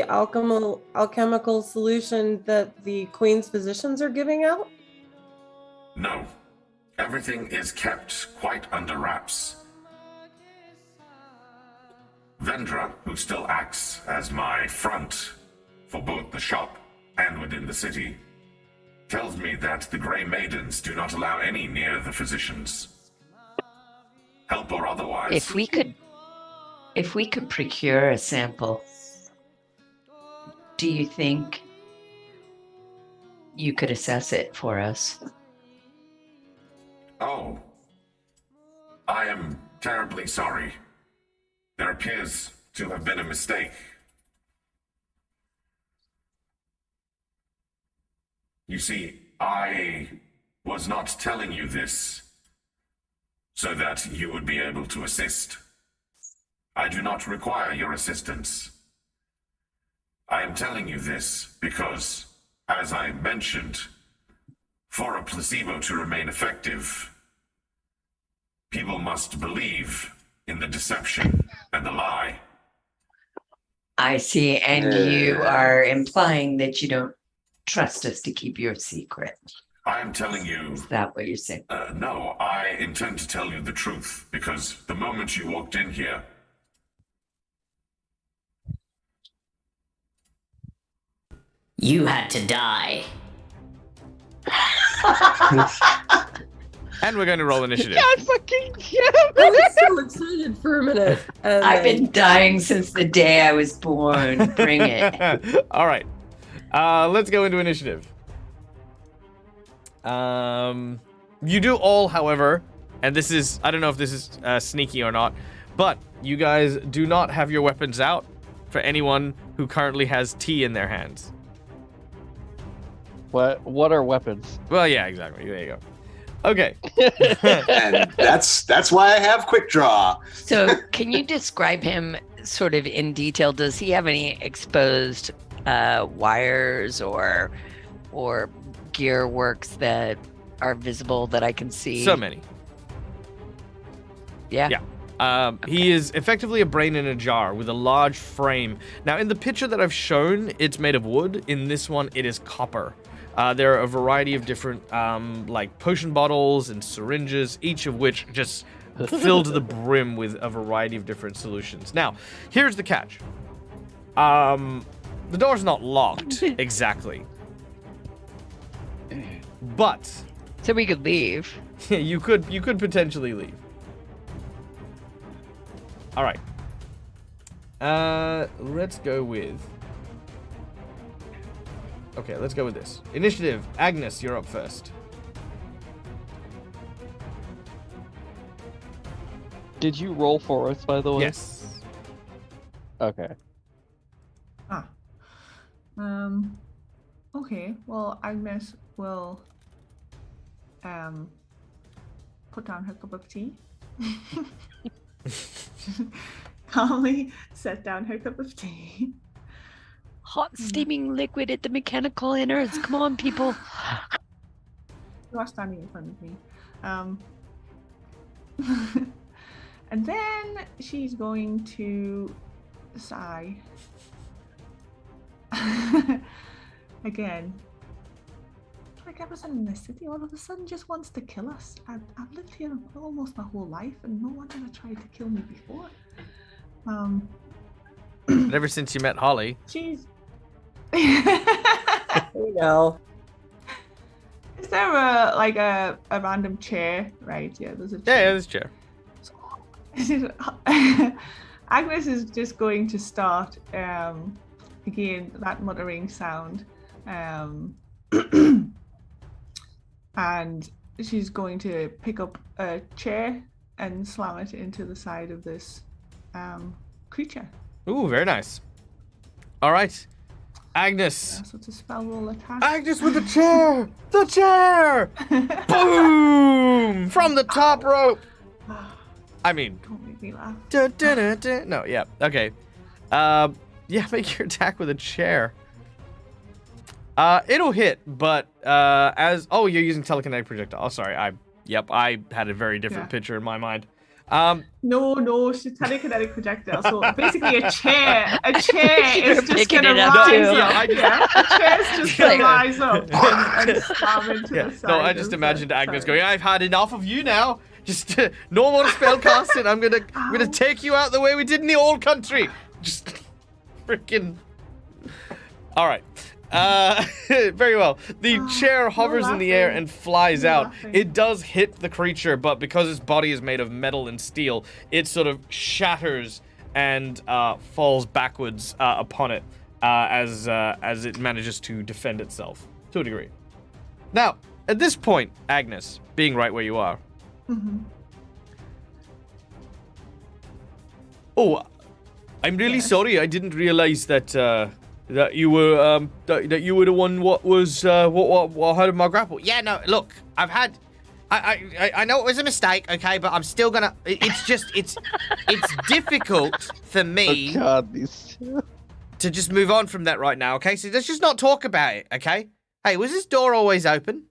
Speaker 4: alchemical solution that the Queen's physicians are giving out?
Speaker 11: No. Everything is kept quite under wraps. Vendra, who still acts as my front for both the shop and within the city, tells me that the Grey Maidens do not allow any near the physicians. Help or otherwise.
Speaker 2: If we could procure a sample, do you think you could assess it for us?
Speaker 11: Oh. I am terribly sorry. There appears to have been a mistake. You see, I was not telling you this so that you would be able to assist. I do not require your assistance. I am telling you this because, as I mentioned, for a placebo to remain effective, people must believe in the deception and the lie.
Speaker 2: I see, and you are implying that you don't trust us to keep your secret.
Speaker 11: I am telling you...
Speaker 2: Is that what you're saying?
Speaker 11: No, I intend to tell you the truth, because the moment you walked in here...
Speaker 12: You had to die.
Speaker 1: And we're going to roll initiative.
Speaker 5: God fucking damn
Speaker 4: I was so excited for a minute.
Speaker 2: I've been dying since the day I was born. Bring it.
Speaker 1: All right. Let's go into initiative. You do all, however, and this is, I don't know if this is sneaky or not, but you guys do not have your weapons out for anyone who currently has tea in their hands.
Speaker 5: What are weapons?
Speaker 1: Well, yeah, exactly. There you go. Okay.
Speaker 3: And that's why I have quick draw.
Speaker 6: So can you describe him sort of in detail? Does he have any exposed wires or gear works that are visible that I can see?
Speaker 1: So many.
Speaker 6: Yeah.
Speaker 1: Yeah. He is effectively a brain in a jar with a large frame. Now, in the picture that I've shown, it's made of wood. In this one, it is copper. There are a variety of different, like, potion bottles and syringes, each of which just filled to the brim with a variety of different solutions. Now, here's the catch. The door's not locked, exactly. But...
Speaker 6: So we could leave.
Speaker 1: you could potentially leave. All right. Let's go with... Okay, let's go with this. Initiative. Agnes, you're up first.
Speaker 5: Did you roll for us, by the way?
Speaker 1: Yes.
Speaker 5: Okay.
Speaker 9: Okay, well, Agnes will put down her cup of tea. Calmly set down her cup of tea.
Speaker 6: Hot steaming liquid at the mechanical innards. Come on, people.
Speaker 9: You are standing in front of me. And then she's going to sigh. Again. Like everyone in the city all of a sudden just wants to kill us. I've lived here almost my whole life and no one ever tried to kill me before.
Speaker 1: But ever since you met Holly.
Speaker 9: She's...
Speaker 4: You know.
Speaker 9: Is there a random chair? Right, yeah, there's a chair.
Speaker 1: Yeah, there's a chair.
Speaker 9: Agnes is just going to start, again, that muttering sound. and she's going to pick up a chair and slam it into the side of this creature.
Speaker 1: Ooh, very nice. All right, Agnes.
Speaker 9: Yeah, so it's a spell roll attack.
Speaker 1: Agnes with the chair! The chair! Boom! From the top rope. I mean,
Speaker 9: Don't make me laugh.
Speaker 1: No, yeah, okay. Yeah, make your attack with a chair. It'll hit, but you're using telekinetic projectile. Oh, sorry, I had a very different picture in my mind.
Speaker 9: No, she's telekinetic projectile. So basically, a chair is just gonna rise up. A chair's just gonna rise up and slam into the side.
Speaker 1: No, I just imagined Agnes going, "I've had enough of you now. Just no more spell casting. I'm gonna take you out the way we did in the old country. Just freaking. All right." Very well. The chair hovers in the air and flies out. It does hit the creature, but because its body is made of metal and steel, it sort of shatters and falls backwards upon it as it manages to defend itself to a degree. Now, at this point, Agnes, being right where you are.
Speaker 9: Mm-hmm.
Speaker 1: Oh, I'm really sorry. I didn't realize that you were that you were the one what had my grapple.
Speaker 10: Yeah, no, look, I know it was a mistake, okay, but I'm still gonna. It's difficult for me
Speaker 1: to just move on from that right now, okay? So let's just not talk about it, okay? Hey, was this door always open?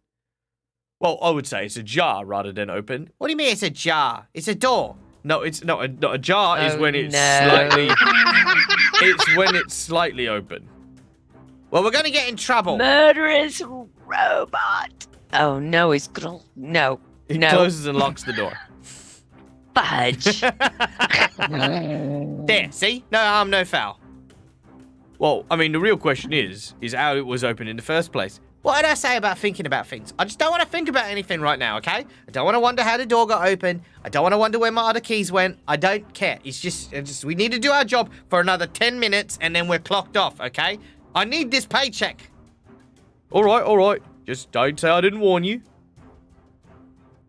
Speaker 1: Well, I would say it's ajar rather than open.
Speaker 10: What do you mean it's a jar? It's a door.
Speaker 1: No, it's not. A jar is when it's slightly. It's when it's slightly open.
Speaker 10: Well, we're gonna get in trouble.
Speaker 6: Murderous robot. Oh no, he's gonna
Speaker 1: He closes and locks the door.
Speaker 6: Fudge.
Speaker 10: There, see? No harm, no foul.
Speaker 1: Well, I mean, the real question is how it was open in the first place.
Speaker 10: What did I say about thinking about things? I just don't want to think about anything right now, okay? I don't want to wonder how the door got open. I don't want to wonder where my other keys went. I don't care. It's just we need to do our job for another 10 minutes and then we're clocked off, okay? I need this paycheck.
Speaker 1: All right. Just don't say I didn't warn you.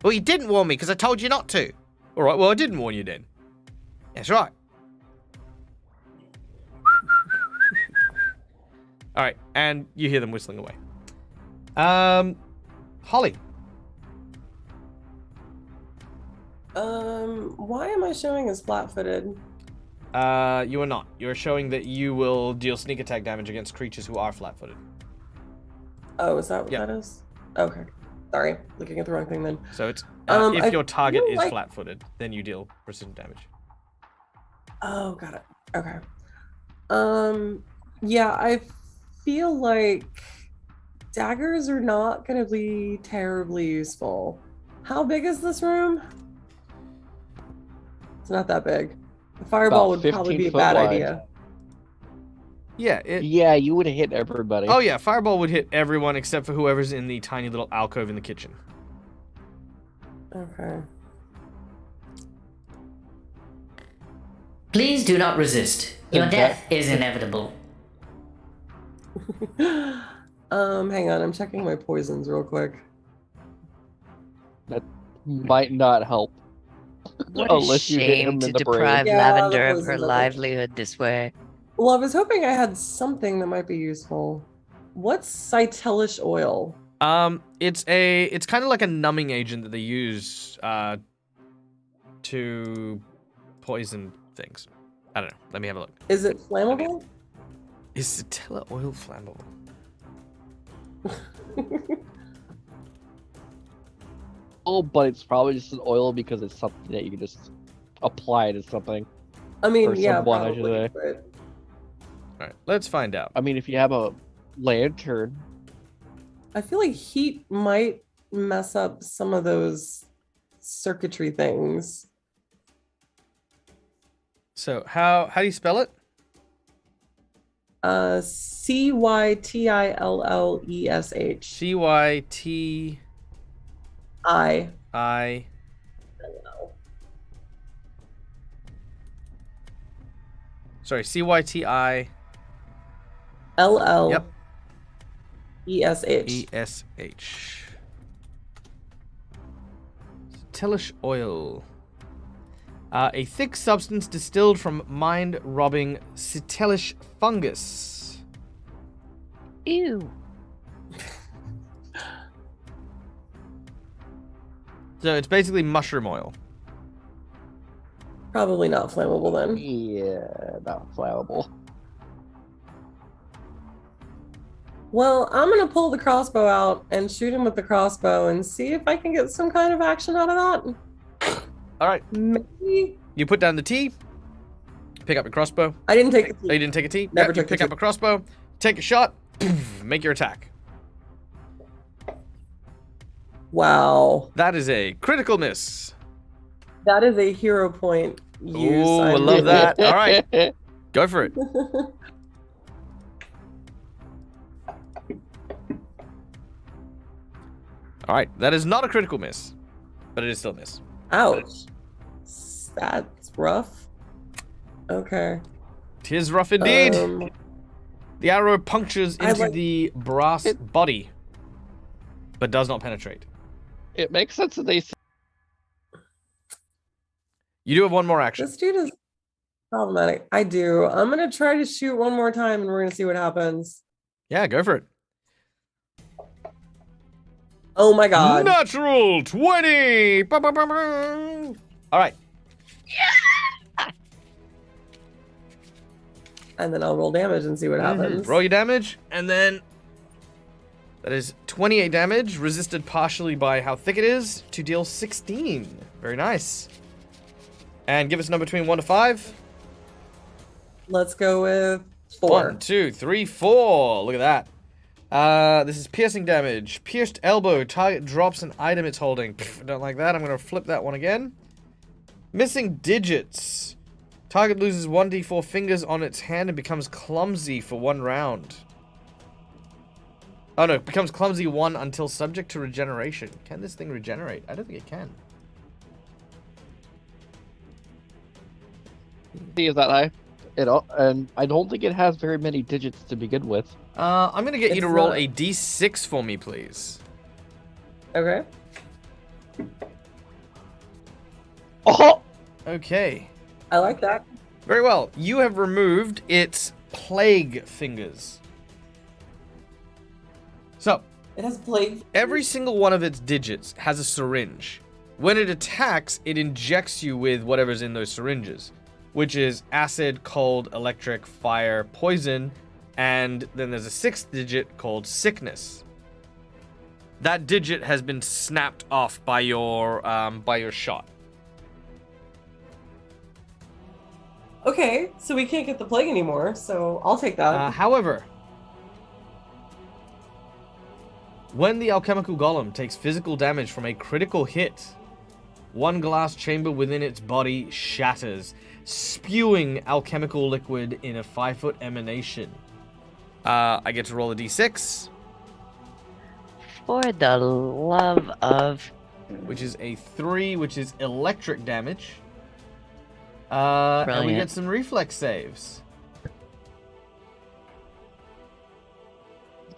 Speaker 10: Well, you didn't warn me because I told you not to.
Speaker 1: All right, well, I didn't warn you then.
Speaker 10: That's right.
Speaker 1: All right, and you hear them whistling away. Holly.
Speaker 4: Why am I showing as flat-footed?
Speaker 1: You are not. You're showing that you will deal sneak attack damage against creatures who are flat-footed.
Speaker 4: Oh, is that what that is? Okay. Sorry, looking at the wrong thing then.
Speaker 1: So it's if your target is flat-footed, then you deal precision damage.
Speaker 4: Oh, got it. Okay. Yeah, I feel like daggers are not going to be terribly useful. How big is this room? It's not that big. The fireball would probably be a bad idea.
Speaker 1: Yeah,
Speaker 5: you would hit everybody.
Speaker 1: Oh yeah, fireball would hit everyone except for whoever's in the tiny little alcove in the kitchen.
Speaker 4: Okay.
Speaker 12: Please do not resist. Your death is inevitable.
Speaker 4: Hang on, I'm checking my poisons real quick.
Speaker 5: That might not help.
Speaker 6: What a shame to deprive Lavender of her livelihood this way.
Speaker 4: Well, I was hoping I had something that might be useful. What's cytelish oil?
Speaker 1: It's kind of like a numbing agent that they use to poison things. I don't know. Let me have a look.
Speaker 4: Is it flammable?
Speaker 1: Is Satella oil flammable?
Speaker 5: Oh, but it's probably just an oil because it's something that you can just apply to something.
Speaker 4: I mean, yeah,
Speaker 5: someone,
Speaker 4: probably. But...
Speaker 1: All right, let's find out.
Speaker 5: I mean, if you have a lantern.
Speaker 4: I feel like heat might mess up some of those circuitry things.
Speaker 1: So how do you spell it?
Speaker 4: Cytillesh.
Speaker 1: CytI. Sorry, CYTI.
Speaker 4: LL.
Speaker 1: Yep.
Speaker 4: ESH.
Speaker 1: ESH. Cetilish oil. A thick substance distilled from mind-robbing Cetilish fungus.
Speaker 6: Ew.
Speaker 1: So it's basically mushroom oil.
Speaker 4: Probably not flammable then.
Speaker 5: Yeah, not flammable.
Speaker 4: Well, I'm gonna pull the crossbow out and shoot him with the crossbow and see if I can get some kind of action out of that.
Speaker 1: All right.
Speaker 4: Maybe.
Speaker 1: You put down the T. Pick up your crossbow.
Speaker 4: I didn't take a T.
Speaker 1: Oh, you didn't take a T?
Speaker 4: Never
Speaker 1: You
Speaker 4: took
Speaker 1: pick
Speaker 4: a
Speaker 1: up
Speaker 4: T.
Speaker 1: a crossbow. Take a shot. Make your attack.
Speaker 4: Wow.
Speaker 1: That is a critical miss.
Speaker 4: That is a hero point use.
Speaker 1: Ooh, I love that. All right. Go for it. All right. That is not a critical miss, but it is still a miss.
Speaker 4: Ouch. That's rough. Okay.
Speaker 1: Tis rough indeed.
Speaker 4: Um,
Speaker 1: The arrow punctures into
Speaker 4: like-
Speaker 1: the brass body, but does not penetrate.
Speaker 5: It makes sense that they.
Speaker 1: You do have one more action.
Speaker 4: This dude is problematic. I do. I'm gonna try to shoot one more time and we're gonna see what happens.
Speaker 1: Yeah, go for it.
Speaker 4: Oh my god.
Speaker 1: Natural 20! All right.
Speaker 4: And then I'll roll damage and see what happens.
Speaker 1: Roll your damage, and then that is 28 damage, resisted partially by how thick it is, to deal 16. Very nice. And give us a number between 1 to 5.
Speaker 4: Let's go with 4.
Speaker 1: 1, 2, 3, 4. Look at that. This is piercing damage. Pierced elbow. Target drops an item it's holding. Pff, I don't like that. I'm going to flip that one again. Missing digits. Target loses 1d4 fingers on its hand and becomes clumsy for 1 round. Oh no, becomes clumsy 1 until subject to regeneration. Can this thing regenerate? I don't think it can.
Speaker 5: See, is that and I don't think it has very many digits to begin with.
Speaker 1: I'm going to get you to
Speaker 4: It's
Speaker 1: roll
Speaker 4: not-
Speaker 1: a d6 for me, please.
Speaker 4: Okay.
Speaker 5: Oh!
Speaker 1: Okay.
Speaker 4: I like that.
Speaker 1: Very well. You have removed its plague fingers. So,
Speaker 4: It has plague.
Speaker 1: every single one of its digits has a syringe. When it attacks, it injects you with whatever's in those syringes, which is acid, cold, electric, fire, poison, and then there's a 6th digit called sickness. That digit has been snapped off by your shot.
Speaker 4: Okay, so we can't get the plague anymore, so I'll take that.
Speaker 1: However, when the alchemical golem takes physical damage from a critical hit, one glass chamber within its body shatters, spewing alchemical liquid in a 5-foot emanation. I get to roll a d6,
Speaker 6: For the love of.
Speaker 1: which is a 3, which is electric damage. And we
Speaker 6: Brilliant.
Speaker 1: get some reflex saves.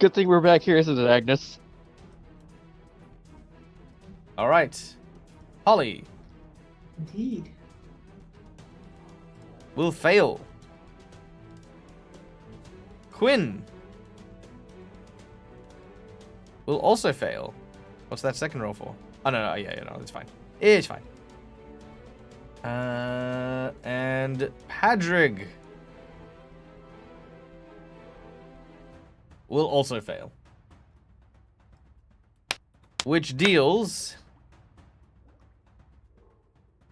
Speaker 5: Good thing we're back here, isn't it, Agnes?
Speaker 1: All right. Holly
Speaker 8: Indeed.
Speaker 1: will fail. Quinn will also fail. What's that second roll for? Oh, no, it's fine. It's fine. And Padrig will also fail. Which deals...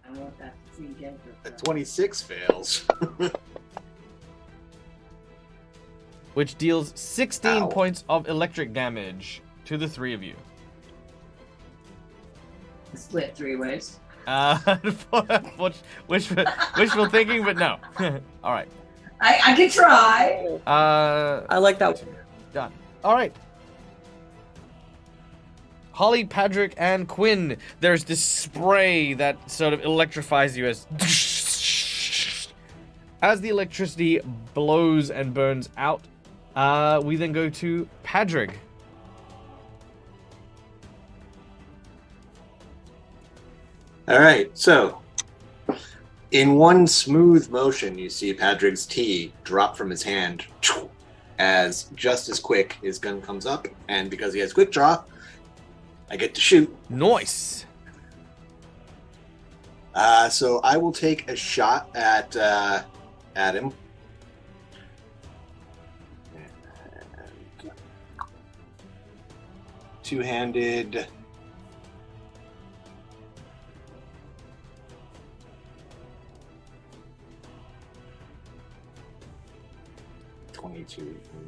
Speaker 2: I want that free Denver.
Speaker 3: The 26 fails.
Speaker 1: Which deals 16
Speaker 3: Ow.
Speaker 1: points of electric damage to the 3 of you.
Speaker 2: Split 3 ways.
Speaker 1: Wishful thinking, but no. All right.
Speaker 2: I can try.
Speaker 4: I like that.
Speaker 1: Done. All right. Holly, Padrick, and Quinn. There's this spray that sort of electrifies you as the electricity blows and burns out. We then go to Padrick.
Speaker 3: All right, so in one smooth motion, you see Padrig's tea drop from his hand as just as quick his gun comes up, and because he has quick draw, I get to shoot.
Speaker 1: Nice.
Speaker 3: So I will take a shot at him. And two-handed.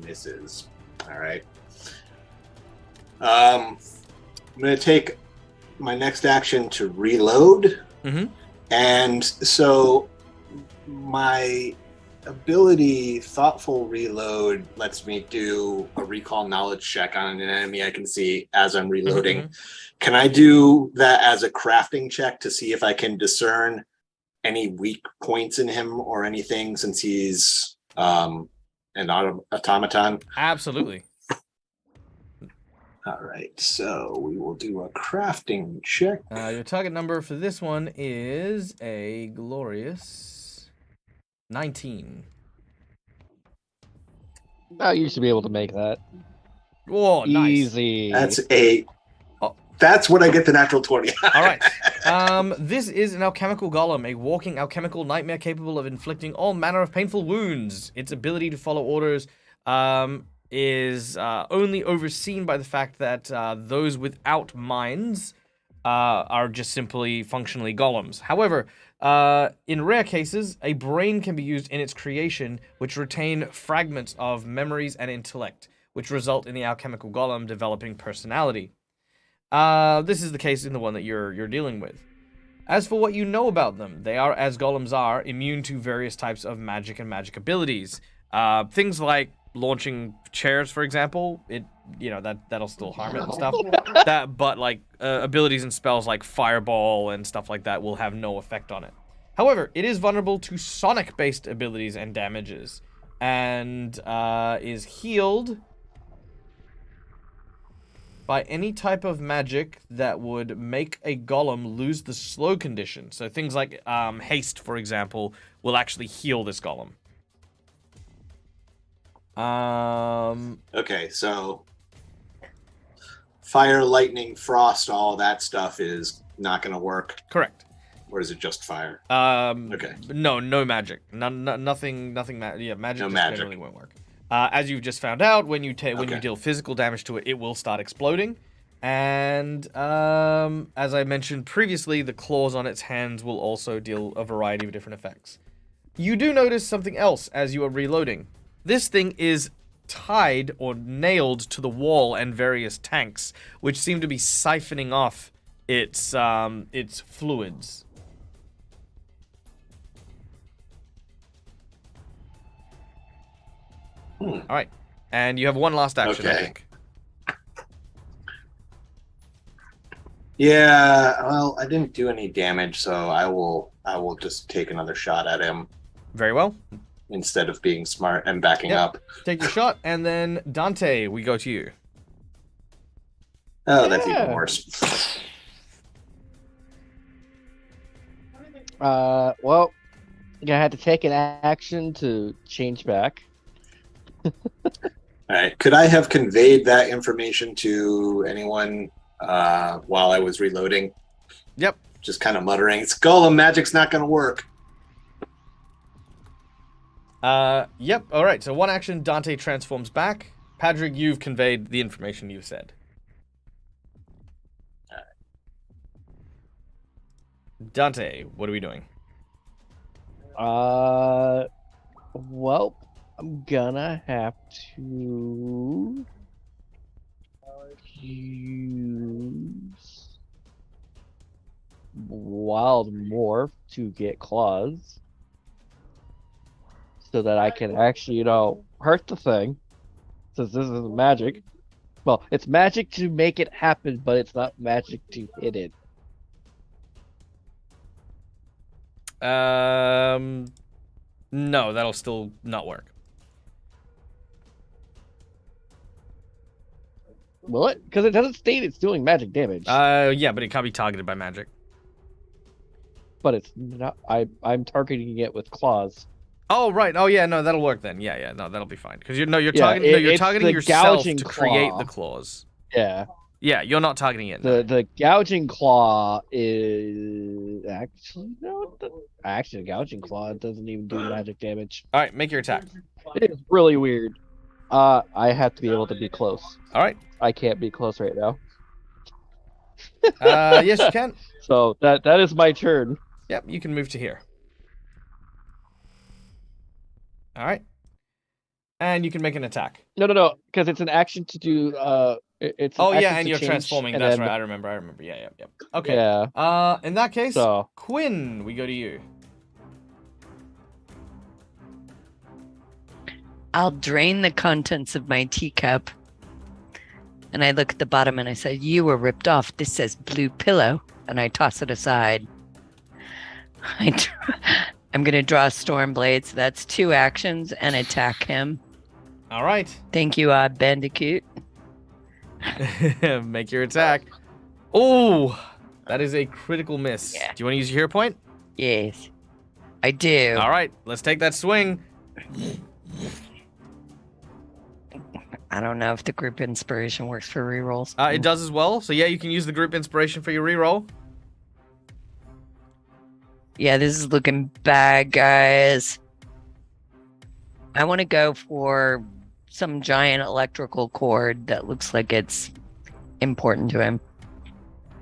Speaker 3: Misses. All right. I'm going to take my next action to reload.
Speaker 1: Mm-hmm.
Speaker 3: And so my ability, Thoughtful Reload, lets me do a recall knowledge check on an enemy I can see as I'm reloading.
Speaker 1: Mm-hmm.
Speaker 3: Can I do that as a crafting check to see if I can discern any weak points in him or anything, since he's an automaton?
Speaker 1: Absolutely.
Speaker 3: All right, so we will do a crafting check.
Speaker 1: Your target number for this one is a glorious 19.
Speaker 5: Oh, you should be able to make that.
Speaker 1: Whoa, nice.
Speaker 5: Easy.
Speaker 3: That's what I get the natural 20.
Speaker 1: All right. This is an alchemical golem, a walking alchemical nightmare capable of inflicting all manner of painful wounds. Its ability to follow orders is only overseen by the fact that those without minds are just simply functionally golems. However, in rare cases, a brain can be used in its creation, which retain fragments of memories and intellect, which result in the alchemical golem developing personality. This is the case in the one that you're dealing with. As for what you know about them, they are, as golems are, immune to various types of magic and magic abilities. Things like launching chairs, for example, that'll still harm it and stuff. But abilities and spells like fireball and stuff like that will have no effect on it. However, it is vulnerable to sonic-based abilities and damages, and is healed by any type of magic that would make a golem lose the slow condition. So things like haste, for example, will actually heal this golem.
Speaker 3: Okay, so fire, lightning, frost, all that stuff is not going to work.
Speaker 1: Correct.
Speaker 3: Or is it just fire?
Speaker 1: Okay. No magic. Nothing. Magic.
Speaker 3: No magic.
Speaker 1: Generally won't work. As you've just found out, when you deal physical damage to it, it will start exploding. And as I mentioned previously, the claws on its hands will also deal a variety of different effects. You do notice something else as you are reloading. This thing is tied or nailed to the wall and various tanks, which seem to be siphoning off its fluids. All right, and you have one last action, I think.
Speaker 3: Yeah, well, I didn't do any damage, so I will just take another shot at him.
Speaker 1: Very well.
Speaker 3: Instead of being smart and backing up.
Speaker 1: Take your shot, and then Dante, we go to you.
Speaker 3: Oh, that's even worse.
Speaker 5: Well, I had to take an action to change back.
Speaker 3: All right. Could I have conveyed that information to anyone while I was reloading?
Speaker 1: Yep.
Speaker 3: Just kind of muttering, "It's golem magic's not going to work."
Speaker 1: Yep. All right. So one action, Dante transforms back. Padrig, you've conveyed the information you said.
Speaker 3: All
Speaker 1: right. Dante, what are we doing?
Speaker 5: Well, I'm gonna have to use Wild Morph to get claws, so that I can actually, hurt the thing. Since this is magic. Well, it's magic to make it happen, but it's not magic to hit it.
Speaker 1: No, that'll still not work.
Speaker 5: Will it? Because it doesn't state it's doing magic damage.
Speaker 1: Yeah, but it can't be targeted by magic.
Speaker 5: but it's not. I'm targeting it with claws.
Speaker 1: Oh right. Oh yeah. No, that'll work then. Yeah. No, that'll be fine. Because you're
Speaker 5: Yeah,
Speaker 1: targeting. No, you're
Speaker 5: it's
Speaker 1: targeting
Speaker 5: the
Speaker 1: yourself
Speaker 5: gouging
Speaker 1: to create
Speaker 5: claw.
Speaker 1: the claws.
Speaker 5: Yeah.
Speaker 1: Yeah, you're not targeting it. No.
Speaker 5: The gouging claw is actually no. Actually, the gouging claw doesn't even do magic damage.
Speaker 1: All right, make your attack.
Speaker 5: It's really weird. I have to be able to be close.
Speaker 1: All right.
Speaker 5: I can't be close right now.
Speaker 1: Yes, you can.
Speaker 5: So that is my turn.
Speaker 1: Yep, you can move to here. All right. And you can make an attack.
Speaker 5: No, because it's an action to do. It's.
Speaker 1: Oh yeah, and you're transforming. That's right. I remember. Yeah. Okay.
Speaker 5: Yeah.
Speaker 1: In that case,
Speaker 5: So
Speaker 1: Quinn, we go to you.
Speaker 6: I'll drain the contents of my teacup. And I look at the bottom and I say, "You were ripped off. This says blue pillow." And I toss it aside. I'm going to draw Stormblade. So that's 2 actions and attack him.
Speaker 1: All right.
Speaker 6: Thank you, Bandicoot.
Speaker 1: Make your attack. Oh, that is a critical miss.
Speaker 6: Yeah.
Speaker 1: Do you want to use your hero point?
Speaker 6: Yes, I do.
Speaker 1: All right, let's take that swing.
Speaker 6: I don't know if the group inspiration works for rerolls.
Speaker 1: It does as well. So yeah, you can use the group inspiration for your reroll.
Speaker 6: Yeah, this is looking bad, guys. I want to go for some giant electrical cord that looks like it's important to him.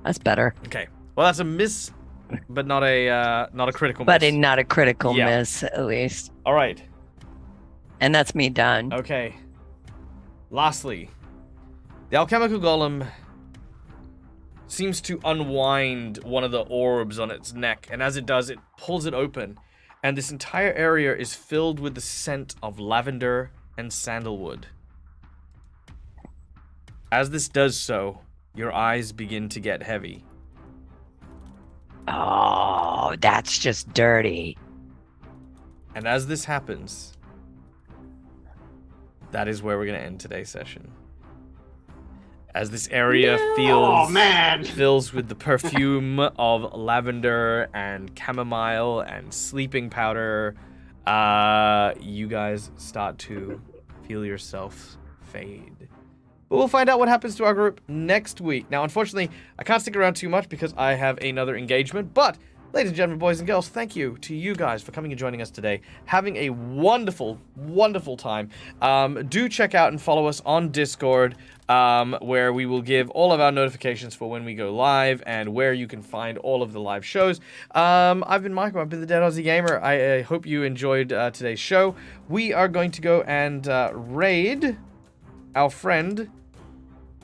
Speaker 6: That's better.
Speaker 1: Okay. Well, that's a miss, but not a critical
Speaker 6: But
Speaker 1: miss.
Speaker 6: not a critical miss, at least.
Speaker 1: All right.
Speaker 6: And that's me done.
Speaker 1: Okay. Lastly, the alchemical golem seems to unwind one of the orbs on its neck, and as it does, it pulls it open, and this entire area is filled with the scent of lavender and sandalwood. As this does so, your eyes begin to get heavy.
Speaker 6: Oh, that's just dirty.
Speaker 1: And as this happens, that is where we're going to end today's session. As this area fills with the perfume of lavender and chamomile and sleeping powder, you guys start to feel yourself fade. But we'll find out what happens to our group next week. Now, unfortunately, I can't stick around too much because I have another engagement, but ladies and gentlemen, boys and girls, thank you to you guys for coming and joining us today. Having a wonderful, wonderful time. Do check out and follow us on Discord, where we will give all of our notifications for when we go live and where you can find all of the live shows. I've been Michael. I've been the Dead Aussie Gamer. I hope you enjoyed today's show. We are going to go and raid our friend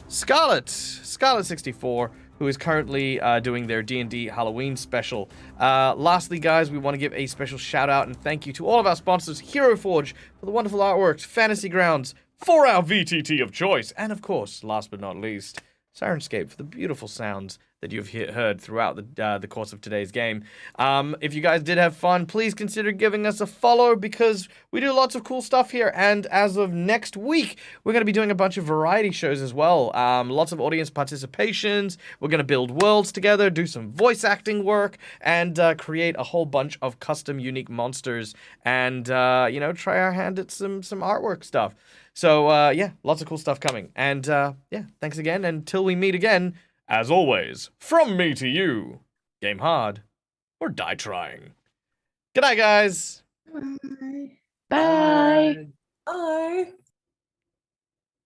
Speaker 1: Scarlet64, who is currently doing their D&D Halloween special. Lastly, guys, we want to give a special shout out and thank you to all of our sponsors, Hero Forge for the wonderful artworks, Fantasy Grounds for our VTT of choice, and of course, last but not least, Sirenscape for the beautiful sounds that you've heard throughout the course of today's game. If you guys did have fun, please consider giving us a follow because we do lots of cool stuff here. And as of next week, we're going to be doing a bunch of variety shows as well. Lots of audience participations. We're going to build worlds together, do some voice acting work, and create a whole bunch of custom unique monsters and, try our hand at some artwork stuff. So, yeah, lots of cool stuff coming. And, yeah, thanks again. Until we meet again, as always, from me to you, game hard or die trying. Good night, guys.
Speaker 9: Bye.
Speaker 6: Bye.
Speaker 4: Bye.